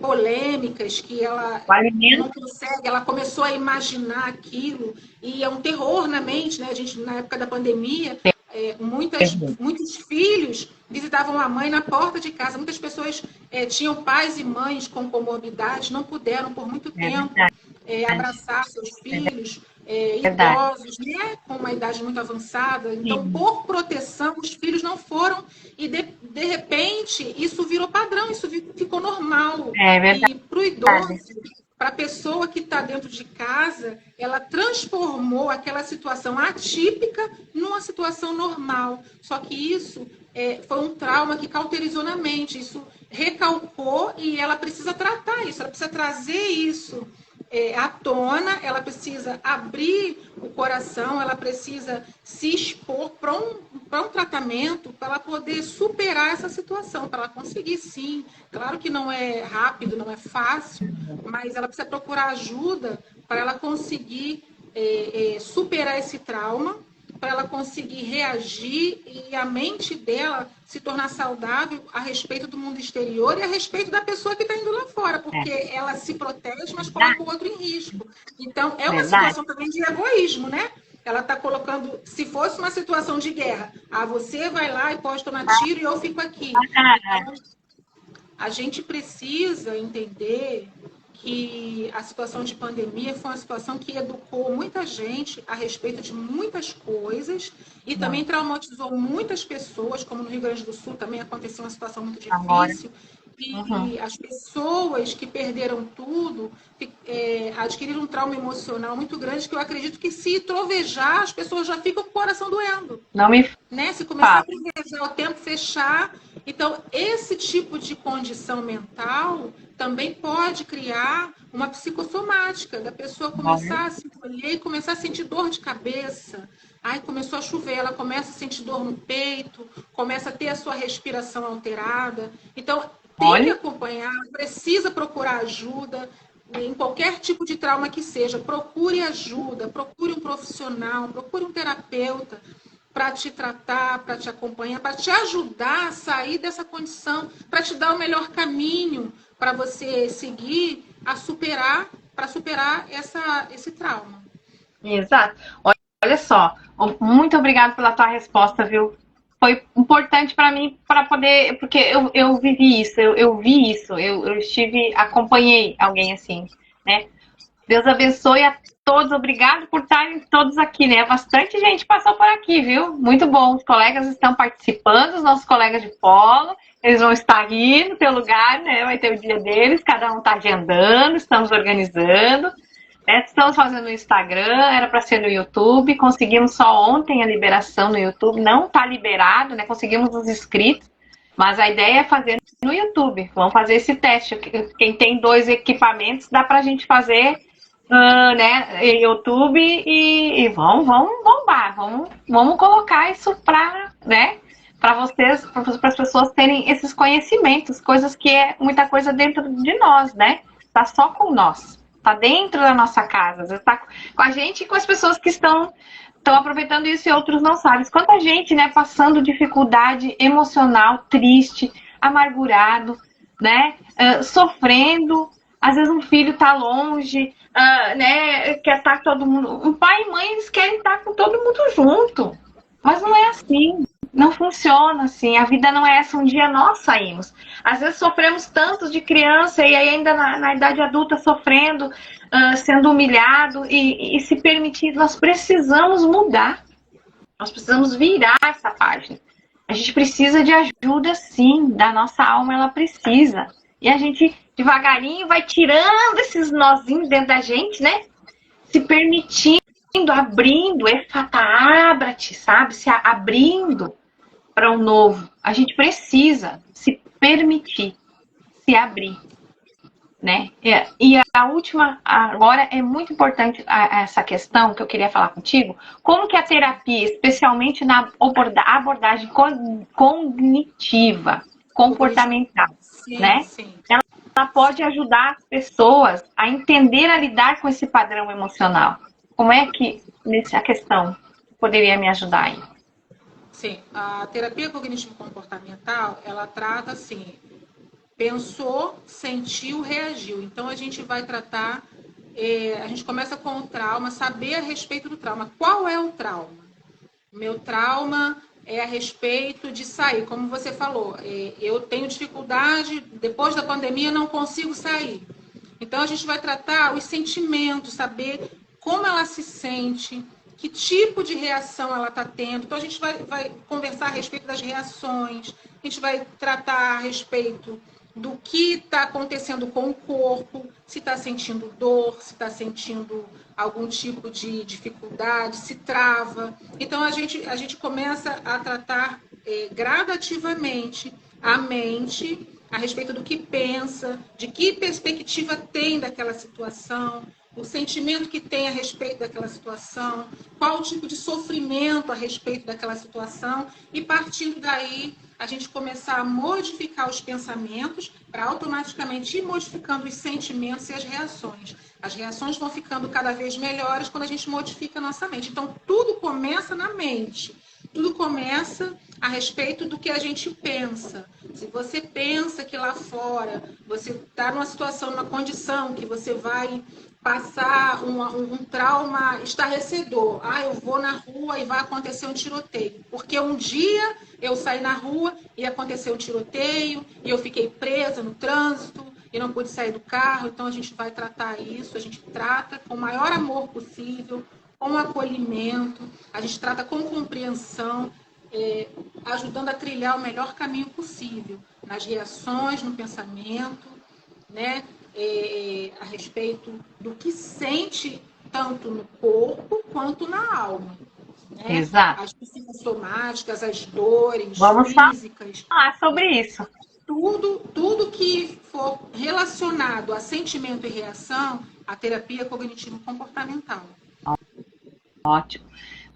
polêmicas que ela não consegue, ela começou a imaginar aquilo, e é um terror na mente, né? A gente, na época da pandemia, muitos filhos visitavam a mãe na porta de casa, muitas pessoas tinham pais e mães com comorbidades, não puderam por muito tempo abraçar seus filhos, idosos, né, com uma idade muito avançada. Então, por proteção, os filhos não foram, e de repente isso virou padrão, isso ficou normal. E para o idoso, para a pessoa que está dentro de casa, ela transformou aquela situação atípica numa situação normal. Só que isso foi um trauma que cauterizou na mente, isso recalcou, e ela precisa tratar isso, ela precisa trazer isso à tona, ela precisa abrir o coração, ela precisa se expor para um tratamento, para ela poder superar essa situação, para ela conseguir, sim. Claro que não é rápido, não é fácil, mas ela precisa procurar ajuda para ela conseguir superar esse trauma, para ela conseguir reagir e a mente dela se tornar saudável a respeito do mundo exterior e a respeito da pessoa que está indo lá fora, porque ela se protege, mas coloca o outro em risco. Então, é uma situação também de egoísmo, né? Ela está colocando, se fosse uma situação de guerra, você vai lá e pode tomar tiro e eu fico aqui. Então, a gente precisa entender que a situação de pandemia foi uma situação que educou muita gente a respeito de muitas coisas e também traumatizou muitas pessoas, como no Rio Grande do Sul também aconteceu uma situação muito difícil. E as pessoas que perderam tudo adquiriram um trauma emocional muito grande, que eu acredito que, se trovejar, as pessoas já ficam com o coração doendo. Né? Se começar a trovejar, o tempo fechar. Então, esse tipo de condição mental também pode criar uma psicossomática, da pessoa começar a se encolher e começar a sentir dor de cabeça. Aí começou a chover, ela começa a sentir dor no peito, começa a ter a sua respiração alterada. Então, tem que acompanhar, precisa procurar ajuda em qualquer tipo de trauma que seja. Procure ajuda, procure um profissional, procure um terapeuta para te tratar, para te acompanhar, para te ajudar a sair dessa condição, para te dar o melhor caminho para você seguir para superar esse trauma. Exato. Olha só, muito obrigada pela tua resposta, viu? Foi importante para mim, para poder, porque eu vivi isso, eu vi isso, eu acompanhei alguém assim, né? Deus abençoe a todos, obrigado por estarem todos aqui, né? Bastante gente passou por aqui, viu? Muito bom, os colegas estão participando, os nossos colegas de polo, eles vão estar aqui no teu lugar, né? Vai ter o dia deles, cada um está agendando, estamos organizando. Estamos fazendo no Instagram, era para ser no YouTube, conseguimos só ontem a liberação no YouTube, não está liberado, né? Conseguimos os inscritos, mas a ideia é fazer no YouTube. Vamos fazer esse teste. Quem tem 2 equipamentos, dá para a gente fazer né, YouTube e vamos bombar, vamos colocar isso para, né, para vocês, para as pessoas terem esses conhecimentos, coisas que é muita coisa dentro de nós, né? Tá só com nós. Está dentro da nossa casa, está com a gente e com as pessoas que estão aproveitando isso e outros não sabem. Quanta gente, né, passando dificuldade emocional, triste, amargurado, né, sofrendo. Às vezes um filho está longe, né, quer estar todo mundo. Um pai e mãe, eles querem estar com todo mundo junto, mas não é assim. Não funciona assim, a vida não é essa, um dia nós saímos. Às vezes sofremos tanto de criança e ainda na idade adulta sofrendo, sendo humilhado e se permitir, nós precisamos mudar. Nós precisamos virar essa página. A gente precisa de ajuda sim, da nossa alma ela precisa. E a gente devagarinho vai tirando esses nozinhos dentro da gente, né? Se permitindo, abrindo, efata, abra-te, sabe? Se abrindo. para o novo. A gente precisa se permitir, se abrir, né? E a última, agora é muito importante essa questão que eu queria falar contigo, como que a terapia, especialmente na abordagem cognitiva, comportamental, sim, né? Sim. Ela pode ajudar as pessoas a entender a lidar com esse padrão emocional. Como é que, nessa questão, poderia me ajudar aí? Sim, a terapia cognitivo-comportamental, ela trata assim, pensou, sentiu, reagiu. Então, a gente vai tratar, a gente começa com o trauma, saber a respeito do trauma. Qual é o trauma? Meu trauma é a respeito de sair. Como você falou, eu tenho dificuldade, depois da pandemia, não consigo sair. Então, a gente vai tratar os sentimentos, saber como ela se sente, que tipo de reação ela está tendo. Então, a gente vai conversar a respeito das reações, a gente vai tratar a respeito do que está acontecendo com o corpo, se está sentindo dor, se está sentindo algum tipo de dificuldade, se trava. Então, a gente começa a tratar gradativamente a mente a respeito do que pensa, de que perspectiva tem daquela situação, o sentimento que tem a respeito daquela situação, qual o tipo de sofrimento a respeito daquela situação, e partindo daí a gente começar a modificar os pensamentos para automaticamente ir modificando os sentimentos e as reações. As reações vão ficando cada vez melhores quando a gente modifica a nossa mente. Então, tudo começa na mente. Tudo começa a respeito do que a gente pensa. Se você pensa que lá fora você está numa situação, numa condição que você vai passar um trauma estarrecedor. Eu vou na rua e vai acontecer um tiroteio. Porque um dia eu saí na rua e aconteceu um tiroteio e eu fiquei presa no trânsito e não pude sair do carro. Então, a gente vai tratar isso, a gente trata com o maior amor possível, com acolhimento, a gente trata com compreensão, ajudando a trilhar o melhor caminho possível, nas reações, no pensamento, né? A respeito do que sente tanto no corpo quanto na alma. Né? Exato. As psicossomáticas, as dores Vamos físicas. falar sobre isso. Tudo que for relacionado a sentimento e reação, a terapia cognitivo-comportamental. Ótimo.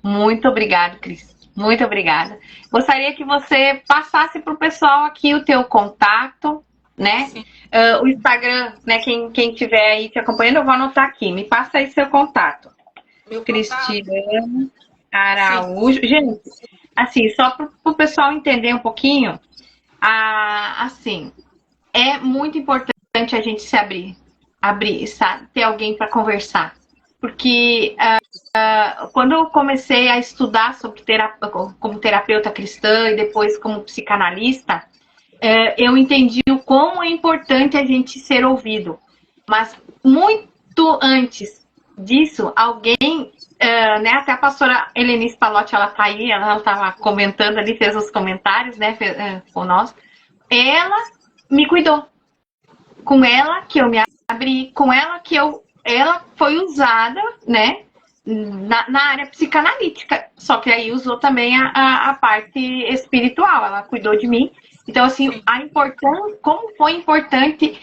Muito obrigada, Cris. Muito obrigada. Gostaria que você passasse para o pessoal aqui o teu contato, né? O Instagram, né? Quem estiver aí te acompanhando, eu vou anotar aqui. Me passa aí seu contato. Meu Cristiane Araújo. Sim. Gente, assim, só para o pessoal entender um pouquinho, assim, é muito importante a gente se abrir, sabe? Ter alguém para conversar. Porque quando eu comecei a estudar sobre como terapeuta cristã e depois como psicanalista, eu entendi o quão é importante a gente ser ouvido. Mas muito antes disso, alguém, né, até a pastora Helenice Palotti, ela tá aí, ela estava comentando ali, fez os comentários, né, com nós. Ela me cuidou. Com ela que eu me abri, com ela que ela foi usada, né, na área psicanalítica, só que aí usou também a parte espiritual, ela cuidou de mim. Então, assim, como foi importante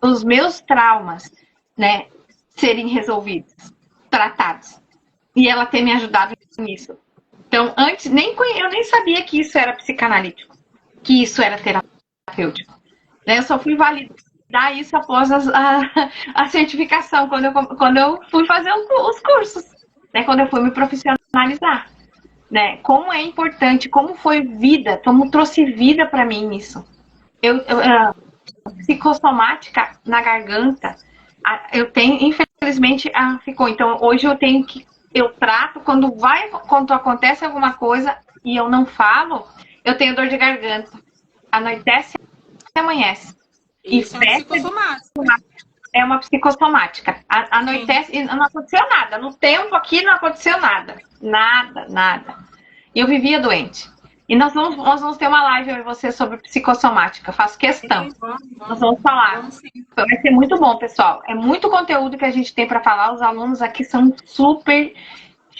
os meus traumas, né, serem resolvidos, tratados, e ela ter me ajudado nisso. Então, antes, eu nem sabia que isso era psicanalítico, que isso era terapêutico. Eu só fui validar isso após a certificação, quando eu fui fazer os cursos, né? Quando eu fui me profissionalizar. Né? Como é importante, como foi vida, como trouxe vida para mim isso. Psicossomática na garganta, eu tenho, infelizmente, ficou. Então, hoje eu trato, quando acontece alguma coisa e eu não falo, eu tenho dor de garganta. Anoitece e amanhece. Isso é uma psicossomática. É uma psicossomática. Anoitece e não aconteceu nada. No tempo aqui não aconteceu nada. Nada. E eu vivia doente. E nós vamos ter uma live, eu e você, sobre psicossomática. Eu faço questão. Nós vamos falar. Vai ser muito bom, pessoal. É muito conteúdo que a gente tem para falar. Os alunos aqui são super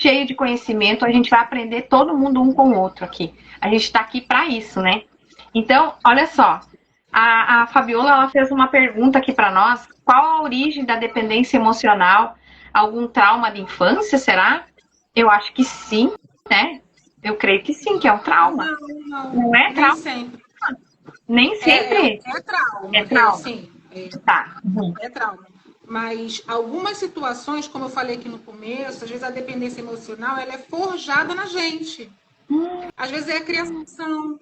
cheio de conhecimento, a gente vai aprender todo mundo um com o outro aqui. A gente está aqui para isso, né? Então, olha só, a Fabiola, ela fez uma pergunta aqui para nós. Qual a origem da dependência emocional? Algum trauma de infância, será? Eu acho que sim, né? Eu creio que sim, que é um trauma. Não é trauma? Nem sempre. Nem sempre? É trauma. É trauma. Sim. Tá. É trauma. Mas algumas situações, como eu falei aqui no começo, às vezes a dependência emocional ela é forjada na gente. Às vezes é a criação.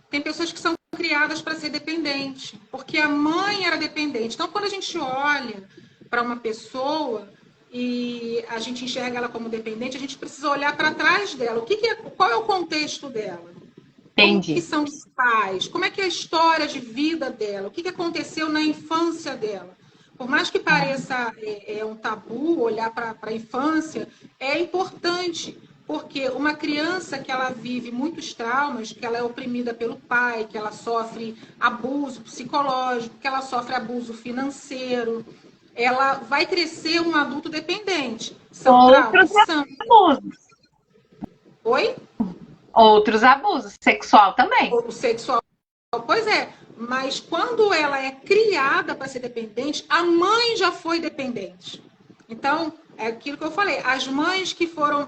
Tem pessoas que são criadas para ser dependente, porque a mãe era dependente. Então, quando a gente olha para uma pessoa e a gente enxerga ela como dependente, a gente precisa olhar para trás dela. Qual é o contexto dela? Entendi. Como que são os pais? Como é que é a história de vida dela? O que aconteceu na infância dela? Por mais que pareça um tabu olhar para a infância, é importante, porque uma criança que ela vive muitos traumas, que ela é oprimida pelo pai, que ela sofre abuso psicológico, que ela sofre abuso financeiro, ela vai crescer um adulto dependente. São Outros abusos. Oi? Outros abusos. Sexual também. O sexual. Pois é. Mas quando ela é criada para ser dependente, a mãe já foi dependente. Então, é aquilo que eu falei. As mães que foram...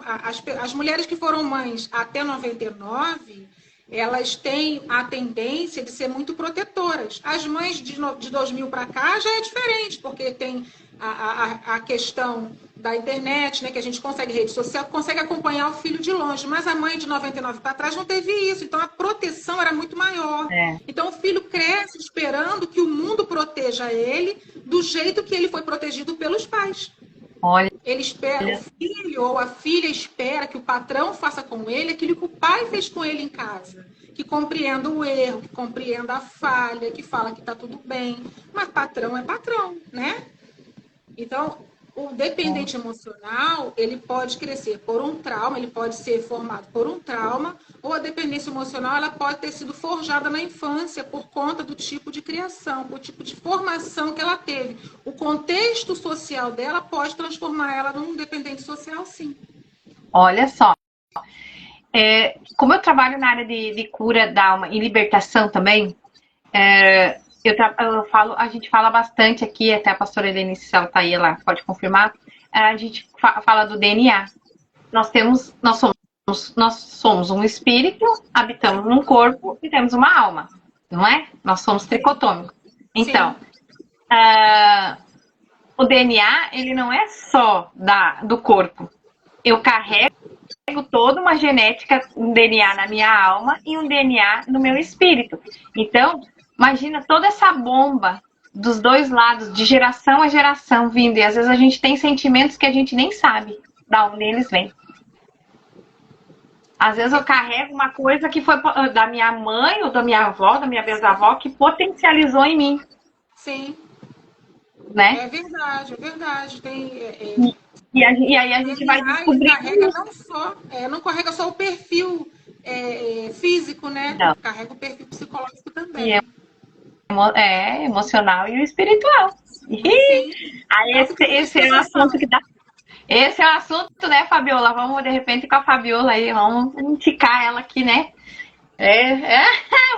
As mulheres que foram mães até 99, elas têm a tendência de ser muito protetoras. As mães de 2000 para cá já é diferente, porque tem a questão da internet, né, que a gente consegue, rede social, consegue acompanhar o filho de longe. Mas a mãe de 99 para trás não teve isso. Então, a proteção era muito maior. Então, o filho cresce esperando que o mundo proteja ele do jeito que ele foi protegido pelos pais. Olha. Ele espera, o filho ou a filha espera que o patrão faça com ele aquilo que o pai fez com ele em casa. Que compreenda o erro, que compreenda a falha, que fala que está tudo bem. Mas patrão é patrão, né? Então, o dependente emocional, ele pode crescer por um trauma, ele pode ser formado por um trauma, ou a dependência emocional, ela pode ter sido forjada na infância por conta do tipo de criação, por tipo de formação que ela teve. O contexto social dela pode transformar ela num dependente social, sim. Olha só. Como eu trabalho na área de cura da alma e libertação também, a gente fala bastante aqui, até a pastora Helenice, se ela tá aí, ela pode confirmar, a gente fala do DNA. Nós somos um espírito, habitamos num corpo e temos uma alma, não é? Nós somos tricotômicos. Então, o DNA, ele não é só do corpo. Eu carrego toda uma genética, um DNA na minha alma e um DNA no meu espírito. Então, imagina toda essa bomba dos dois lados, de geração a geração vindo. E às vezes a gente tem sentimentos que a gente nem sabe de onde eles vêm. Às vezes eu carrego uma coisa que foi da minha mãe ou da minha avó, da minha bisavó, que potencializou em mim. Sim. Né? É verdade, é verdade. E aí a gente vai descobrir. Não carrega só o perfil físico, né? Não. Carrega o perfil psicológico também. Emocional e o espiritual. Aí esse é um assunto que dá. Esse é um assunto, né, Fabiola? Vamos, de repente, com a Fabiola aí, vamos indicar ela aqui, né?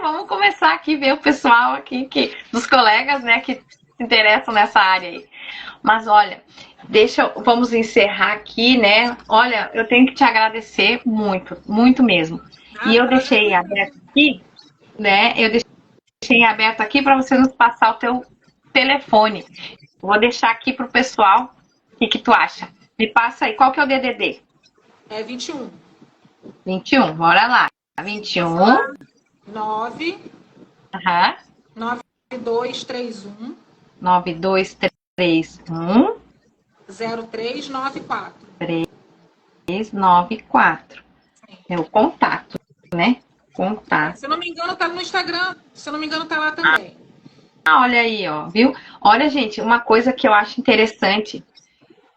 Vamos começar aqui, ver o pessoal aqui, dos colegas, né, que se interessam nessa área aí. Mas olha, vamos encerrar aqui, né? Olha, eu tenho que te agradecer muito, muito mesmo. E eu deixei aberto aqui, né? Eu deixei aberto aqui para você nos passar o teu telefone. Vou deixar aqui pro pessoal. O que tu acha? Me passa aí, qual que é o DDD? É 21. 21, bora lá. 21. 9. 9231. 9231. 0394. 394. É o contato, né? Contato. Se eu não me engano, tá no Instagram. Se eu não me engano, tá lá também. Olha aí, ó, viu? Olha, gente, uma coisa que eu acho interessante.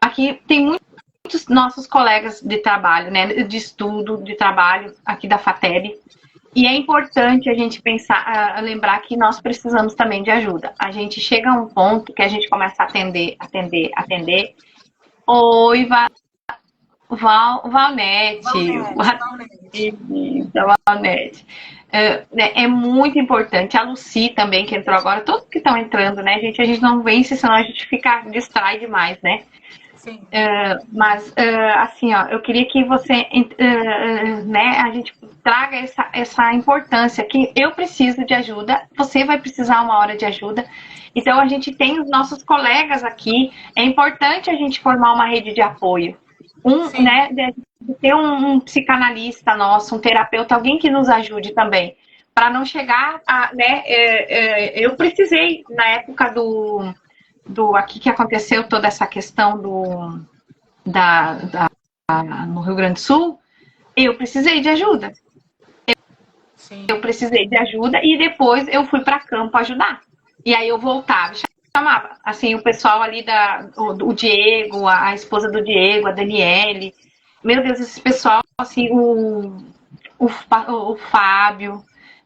Aqui tem muitos nossos colegas de trabalho, né? De estudo, de trabalho, aqui da FATEB. E é importante a gente lembrar que nós precisamos também de ajuda. A gente chega a um ponto que a gente começa a atender. Oi, Valnete. Valnete. É muito importante. A Lucy também, que entrou agora, todos que estão entrando, né, gente? A gente não vence, senão a gente distrai demais, né? Sim. Mas, assim, ó, eu queria que você, né, a gente traga essa importância, que eu preciso de ajuda, você vai precisar uma hora de ajuda. Então, a gente tem os nossos colegas aqui. É importante a gente formar uma rede de apoio. Né, de ter um psicanalista nosso, um terapeuta, alguém que nos ajude também. Para não chegar a, né, eu precisei, na época aqui que aconteceu toda essa questão no Rio Grande do Sul, eu precisei de ajuda. Eu precisei de ajuda e depois eu fui para campo ajudar. E aí eu voltava, chamava assim o pessoal ali o Diego, a esposa do Diego, a Daniele. Meu Deus, esse pessoal, assim, o Fábio,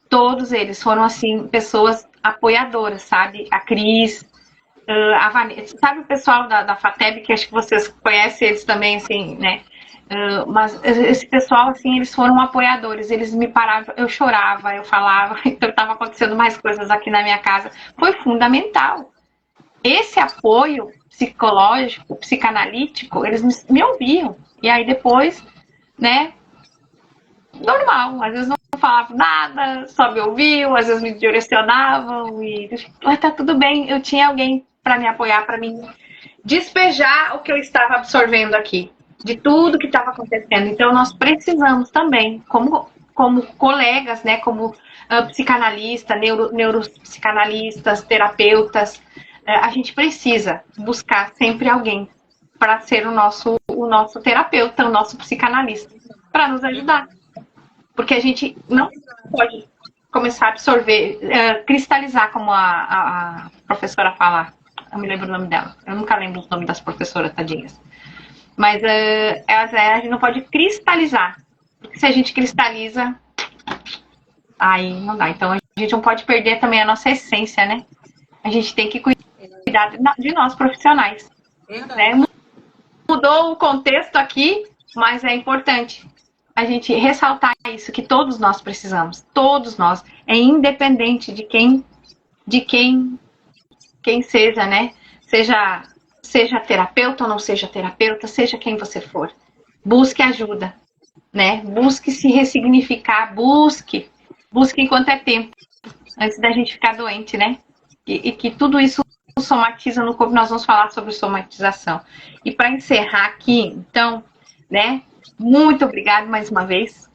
todos eles foram assim pessoas apoiadoras, sabe? A Cris, a Vanessa, sabe o pessoal da FATEB, que acho que vocês conhecem eles também, assim, né? Mas esse pessoal, assim, eles foram apoiadores, eles me paravam, eu chorava, eu falava, então estava acontecendo mais coisas aqui na minha casa. Foi fundamental. Esse apoio psicológico, psicanalítico, eles me ouviam. E aí depois, né, normal, às vezes não falavam nada, só me ouviam, às vezes me direcionavam e tá tudo bem, eu tinha alguém para me apoiar, para mim despejar o que eu estava absorvendo aqui, de tudo que estava acontecendo. Então, nós precisamos também, como colegas, né, como psicanalista, neuropsicanalistas, terapeutas, a gente precisa buscar sempre alguém para ser o nosso terapeuta, o nosso psicanalista, para nos ajudar. Porque a gente não pode começar a absorver, cristalizar, como a professora fala. Eu me lembro o nome dela. Eu nunca lembro os nomes das professoras, tadinhas. Mas a gente não pode cristalizar. Porque se a gente cristaliza, aí não dá. Então a gente não pode perder também a nossa essência, né? A gente tem que cuidar de nós, profissionais. Né? Mudou o contexto aqui, mas é importante a gente ressaltar isso, que todos nós precisamos. Todos nós. É independente de quem seja, né? Seja terapeuta ou não seja terapeuta, seja quem você for. Busque ajuda, né? Busque se ressignificar, busque enquanto é tempo, antes da gente ficar doente, né? E que tudo isso somatiza no corpo. Nós vamos falar sobre somatização. E para encerrar aqui, então, né? Muito obrigada mais uma vez,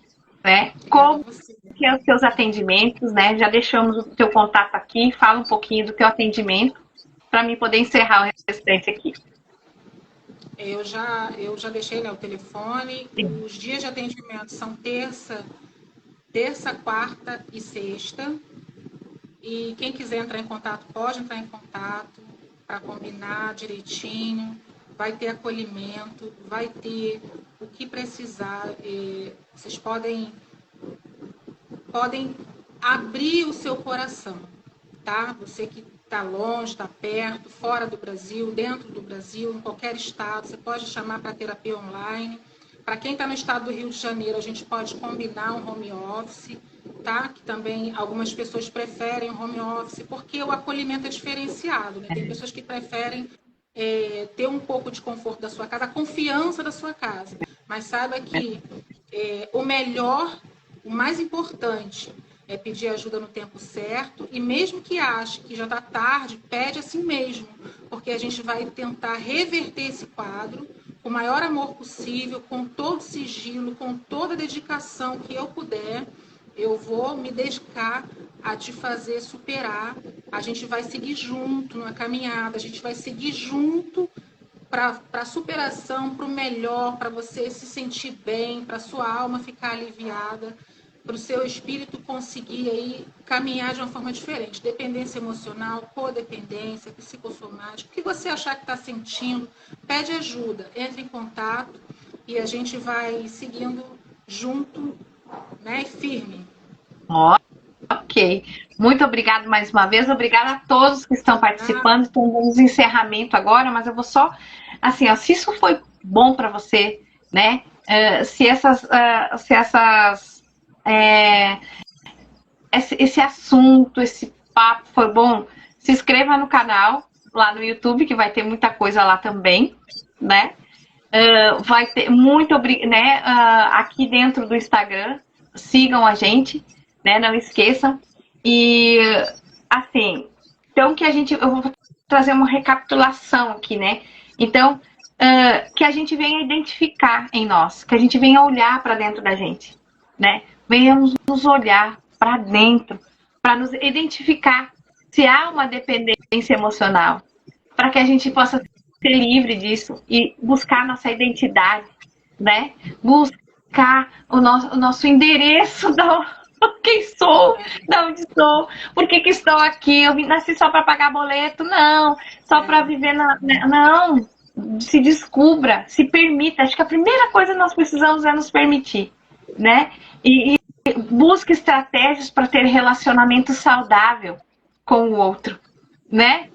né? Como que é os seus atendimentos, né? Já deixamos o teu contato aqui, fala um pouquinho do teu atendimento, para mim poder encerrar o restante aqui. Eu já deixei, né, o telefone. Sim. Os dias de atendimento são terça, quarta e sexta. E quem quiser entrar em contato, pode entrar em contato para combinar direitinho. Vai ter acolhimento, vai ter o que precisar. Vocês podem abrir o seu coração, tá? Você que está longe, está perto, fora do Brasil, dentro do Brasil, em qualquer estado, você pode chamar para terapia online. Para quem está no estado do Rio de Janeiro, a gente pode combinar um home office, tá? Que também algumas pessoas preferem o home office, porque o acolhimento é diferenciado, né? Tem pessoas que preferem ter um pouco de conforto da sua casa, a confiança da sua casa. Mas saiba que o melhor, o mais importante é pedir ajuda no tempo certo, e mesmo que ache que já está tarde, pede assim mesmo, porque a gente vai tentar reverter esse quadro com o maior amor possível, com todo sigilo, com toda a dedicação que eu puder. Eu vou me dedicar a te fazer superar. A gente vai seguir junto numa caminhada, a gente vai seguir junto para a superação, para o melhor, para você se sentir bem, para a sua alma ficar aliviada, para o seu espírito conseguir aí caminhar de uma forma diferente. Dependência emocional, codependência, psicossomática, o que você achar que está sentindo, pede ajuda, entre em contato e a gente vai seguindo junto, né, firme. Ok. Muito obrigada mais uma vez. Obrigada a todos que estão participando. Estamos no encerramento agora, mas eu vou só, assim, ó, se isso foi bom para você, né? Esse assunto, esse papo foi bom, se inscreva no canal lá no YouTube, que vai ter muita coisa lá também, né? Vai ter muito, né? Aqui dentro do Instagram, sigam a gente, né? Não esqueçam. E assim, então eu vou trazer uma recapitulação aqui, né? Então, que a gente venha identificar em nós, que a gente venha olhar para dentro da gente, né? Venhamos nos olhar para dentro, para nos identificar se há uma dependência emocional, para que a gente possa ser livre disso e buscar nossa identidade, né? Buscar o nosso endereço quem sou, de onde estou, por que estou aqui, eu nasci só para pagar boleto, não, só para viver não, se descubra, se permita, acho que a primeira coisa que nós precisamos é nos permitir, né, e busque estratégias para ter relacionamento saudável com o outro, né,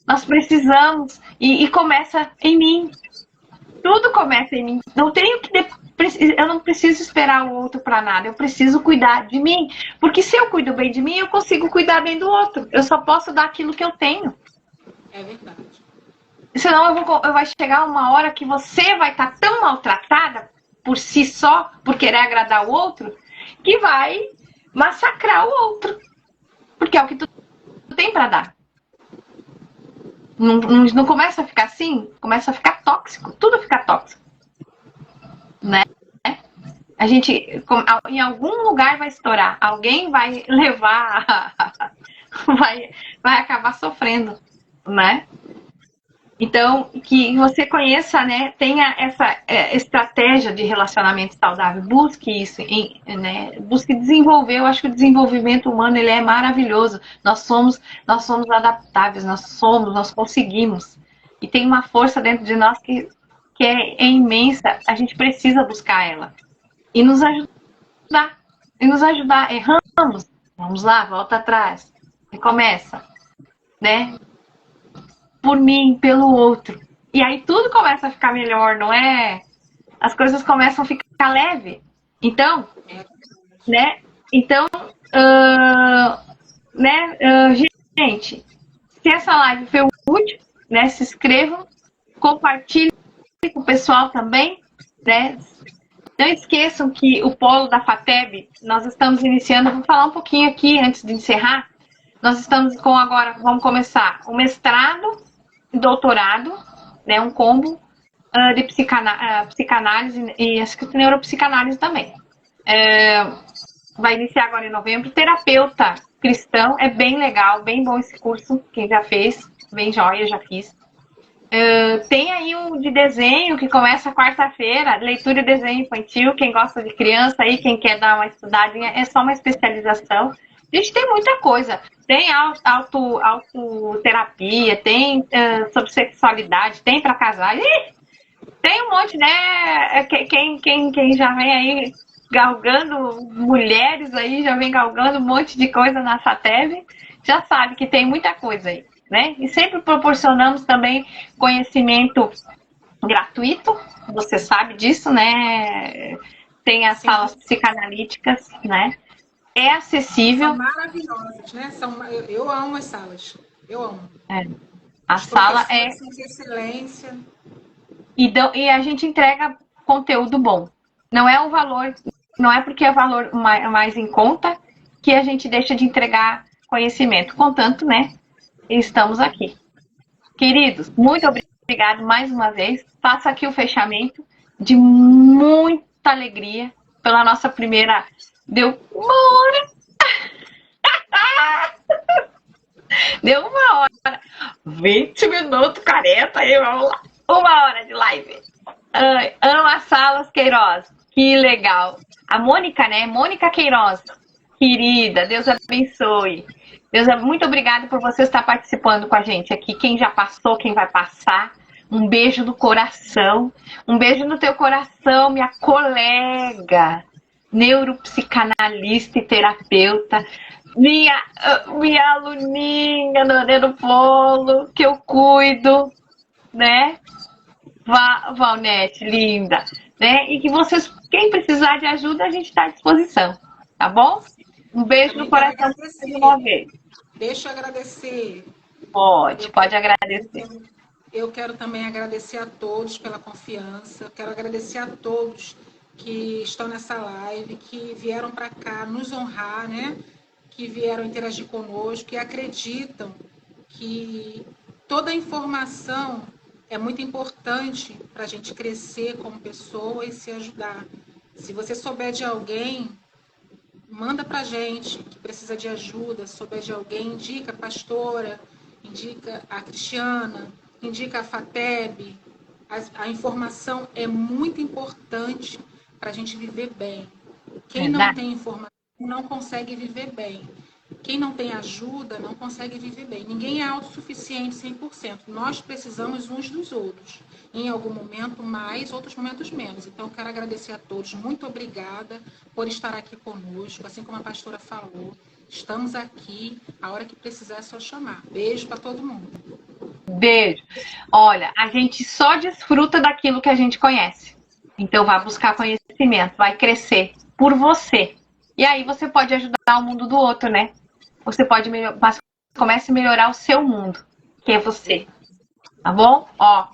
nós precisamos, e começa em mim, tudo começa em mim, eu não preciso esperar o outro para nada, eu preciso cuidar de mim, porque se eu cuido bem de mim, eu consigo cuidar bem do outro, eu só posso dar aquilo que eu tenho. É verdade. Senão vai chegar uma hora que você vai estar tão maltratada por si só, por querer agradar o outro, que vai massacrar o outro, porque é o que tu tem para dar. Não começa a ficar assim? Começa a ficar tóxico, tudo fica tóxico, né? A gente, em algum lugar vai estourar, alguém vai levar, vai acabar sofrendo, né? Então, que você conheça, né, tenha essa estratégia de relacionamento saudável, busque isso, né, busque desenvolver. Eu acho que o desenvolvimento humano ele é maravilhoso. Nós somos adaptáveis, nós conseguimos. E tem uma força dentro de nós que é imensa. A gente precisa buscar ela e nos ajudar. Erramos, vamos lá, volta atrás, recomeça, né? Por mim, pelo outro. E aí tudo começa a ficar melhor, não é? As coisas começam a ficar leve. Então, né? Então, gente, se essa live foi útil, né? Se inscrevam, compartilhem com o pessoal também, né? Não esqueçam que o polo da FATEB, nós estamos iniciando, vou falar um pouquinho aqui antes de encerrar. Nós estamos vamos começar o mestrado, doutorado, né, um combo de psicanálise e acho que neuropsicanálise também. Vai iniciar agora em novembro. Terapeuta cristão, é bem legal, bem bom esse curso, quem já fez, bem joia, já fiz. Tem aí o de desenho que começa quarta-feira, leitura e desenho infantil, quem gosta de criança aí, quem quer dar uma estudadinha, é só uma especialização. A gente tem muita coisa, tem autoterapia, tem sobre sexualidade, tem para casar, tem um monte, né? Quem já vem aí galgando, mulheres aí já vem galgando um monte de coisa na FATEB, já sabe que tem muita coisa aí, né? E sempre proporcionamos também conhecimento gratuito, você sabe disso, né? Tem as salas psicanalíticas, né? É acessível. São maravilhosas, né? Eu amo as salas. Eu amo. A sala é excelência. E a gente entrega conteúdo bom. Não é o valor, não é porque é valor mais em conta que a gente deixa de entregar conhecimento. Contanto, né? Estamos aqui. Queridos, muito obrigado mais uma vez. Faço aqui o fechamento de muita alegria pela nossa primeira. Deu uma hora. Deu uma hora. 20 minutos, 40. Aí, vamos lá. Uma hora de live. Ama Salas Queiroz. Que legal. A Mônica, né? Mônica Queiroz. Querida, Deus abençoe. Muito obrigada por você estar participando com a gente aqui. Quem já passou, quem vai passar. Um beijo no coração. Um beijo no teu coração, minha colega. Neuropsicanalista e terapeuta, minha aluninha no polo, que eu cuido, né? Valnete, linda. né? E que vocês, quem precisar de ajuda, a gente está à disposição, tá bom? Um beijo no coração de uma vez. Deixa eu agradecer. Pode agradecer. Eu quero também agradecer a todos pela confiança. Eu quero agradecer a todos que estão nessa live, que vieram para cá nos honrar, né? Que vieram interagir conosco, que acreditam que toda a informação é muito importante para a gente crescer como pessoa e se ajudar. Se você souber de alguém, manda para a gente que precisa de ajuda. Se souber de alguém, indica a pastora, indica a Cristiana, indica a FATEB. A informação é muito importante para a gente viver bem. Quem não tem informação não consegue viver bem. Quem não tem ajuda não consegue viver bem. Ninguém é autossuficiente 100%. Nós precisamos uns dos outros. Em algum momento mais, outros momentos menos. Então, eu quero agradecer a todos. Muito obrigada por estar aqui conosco. Assim como a pastora falou, estamos aqui. A hora que precisar é só chamar. Beijo para todo mundo. Beijo. Olha, a gente só desfruta daquilo que a gente conhece. Então, vai buscar conhecimento, vai crescer por você. E aí você pode ajudar o mundo do outro, né? Você pode mas comece a melhorar o seu mundo, que é você. Tá bom? Ó.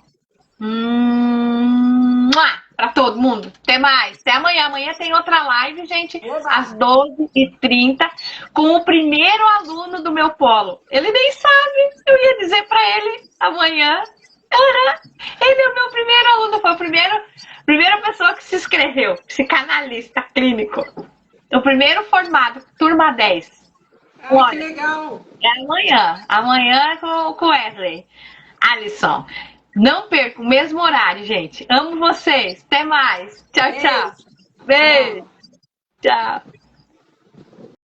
Pra todo mundo. Até mais. Até amanhã. Amanhã tem outra live, gente, às 12h30, com o primeiro aluno do meu polo. Ele nem sabe. Eu ia dizer pra ele amanhã. Ele é o meu primeiro aluno. Foi a primeira pessoa que se inscreveu. Psicanalista clínico. O primeiro formado, turma 10. Olha, que legal. É amanhã. Amanhã é com o Wesley. Alisson. Não perca o mesmo horário, gente. Amo vocês. Até mais. Tchau, tchau. Beijo. Tchau.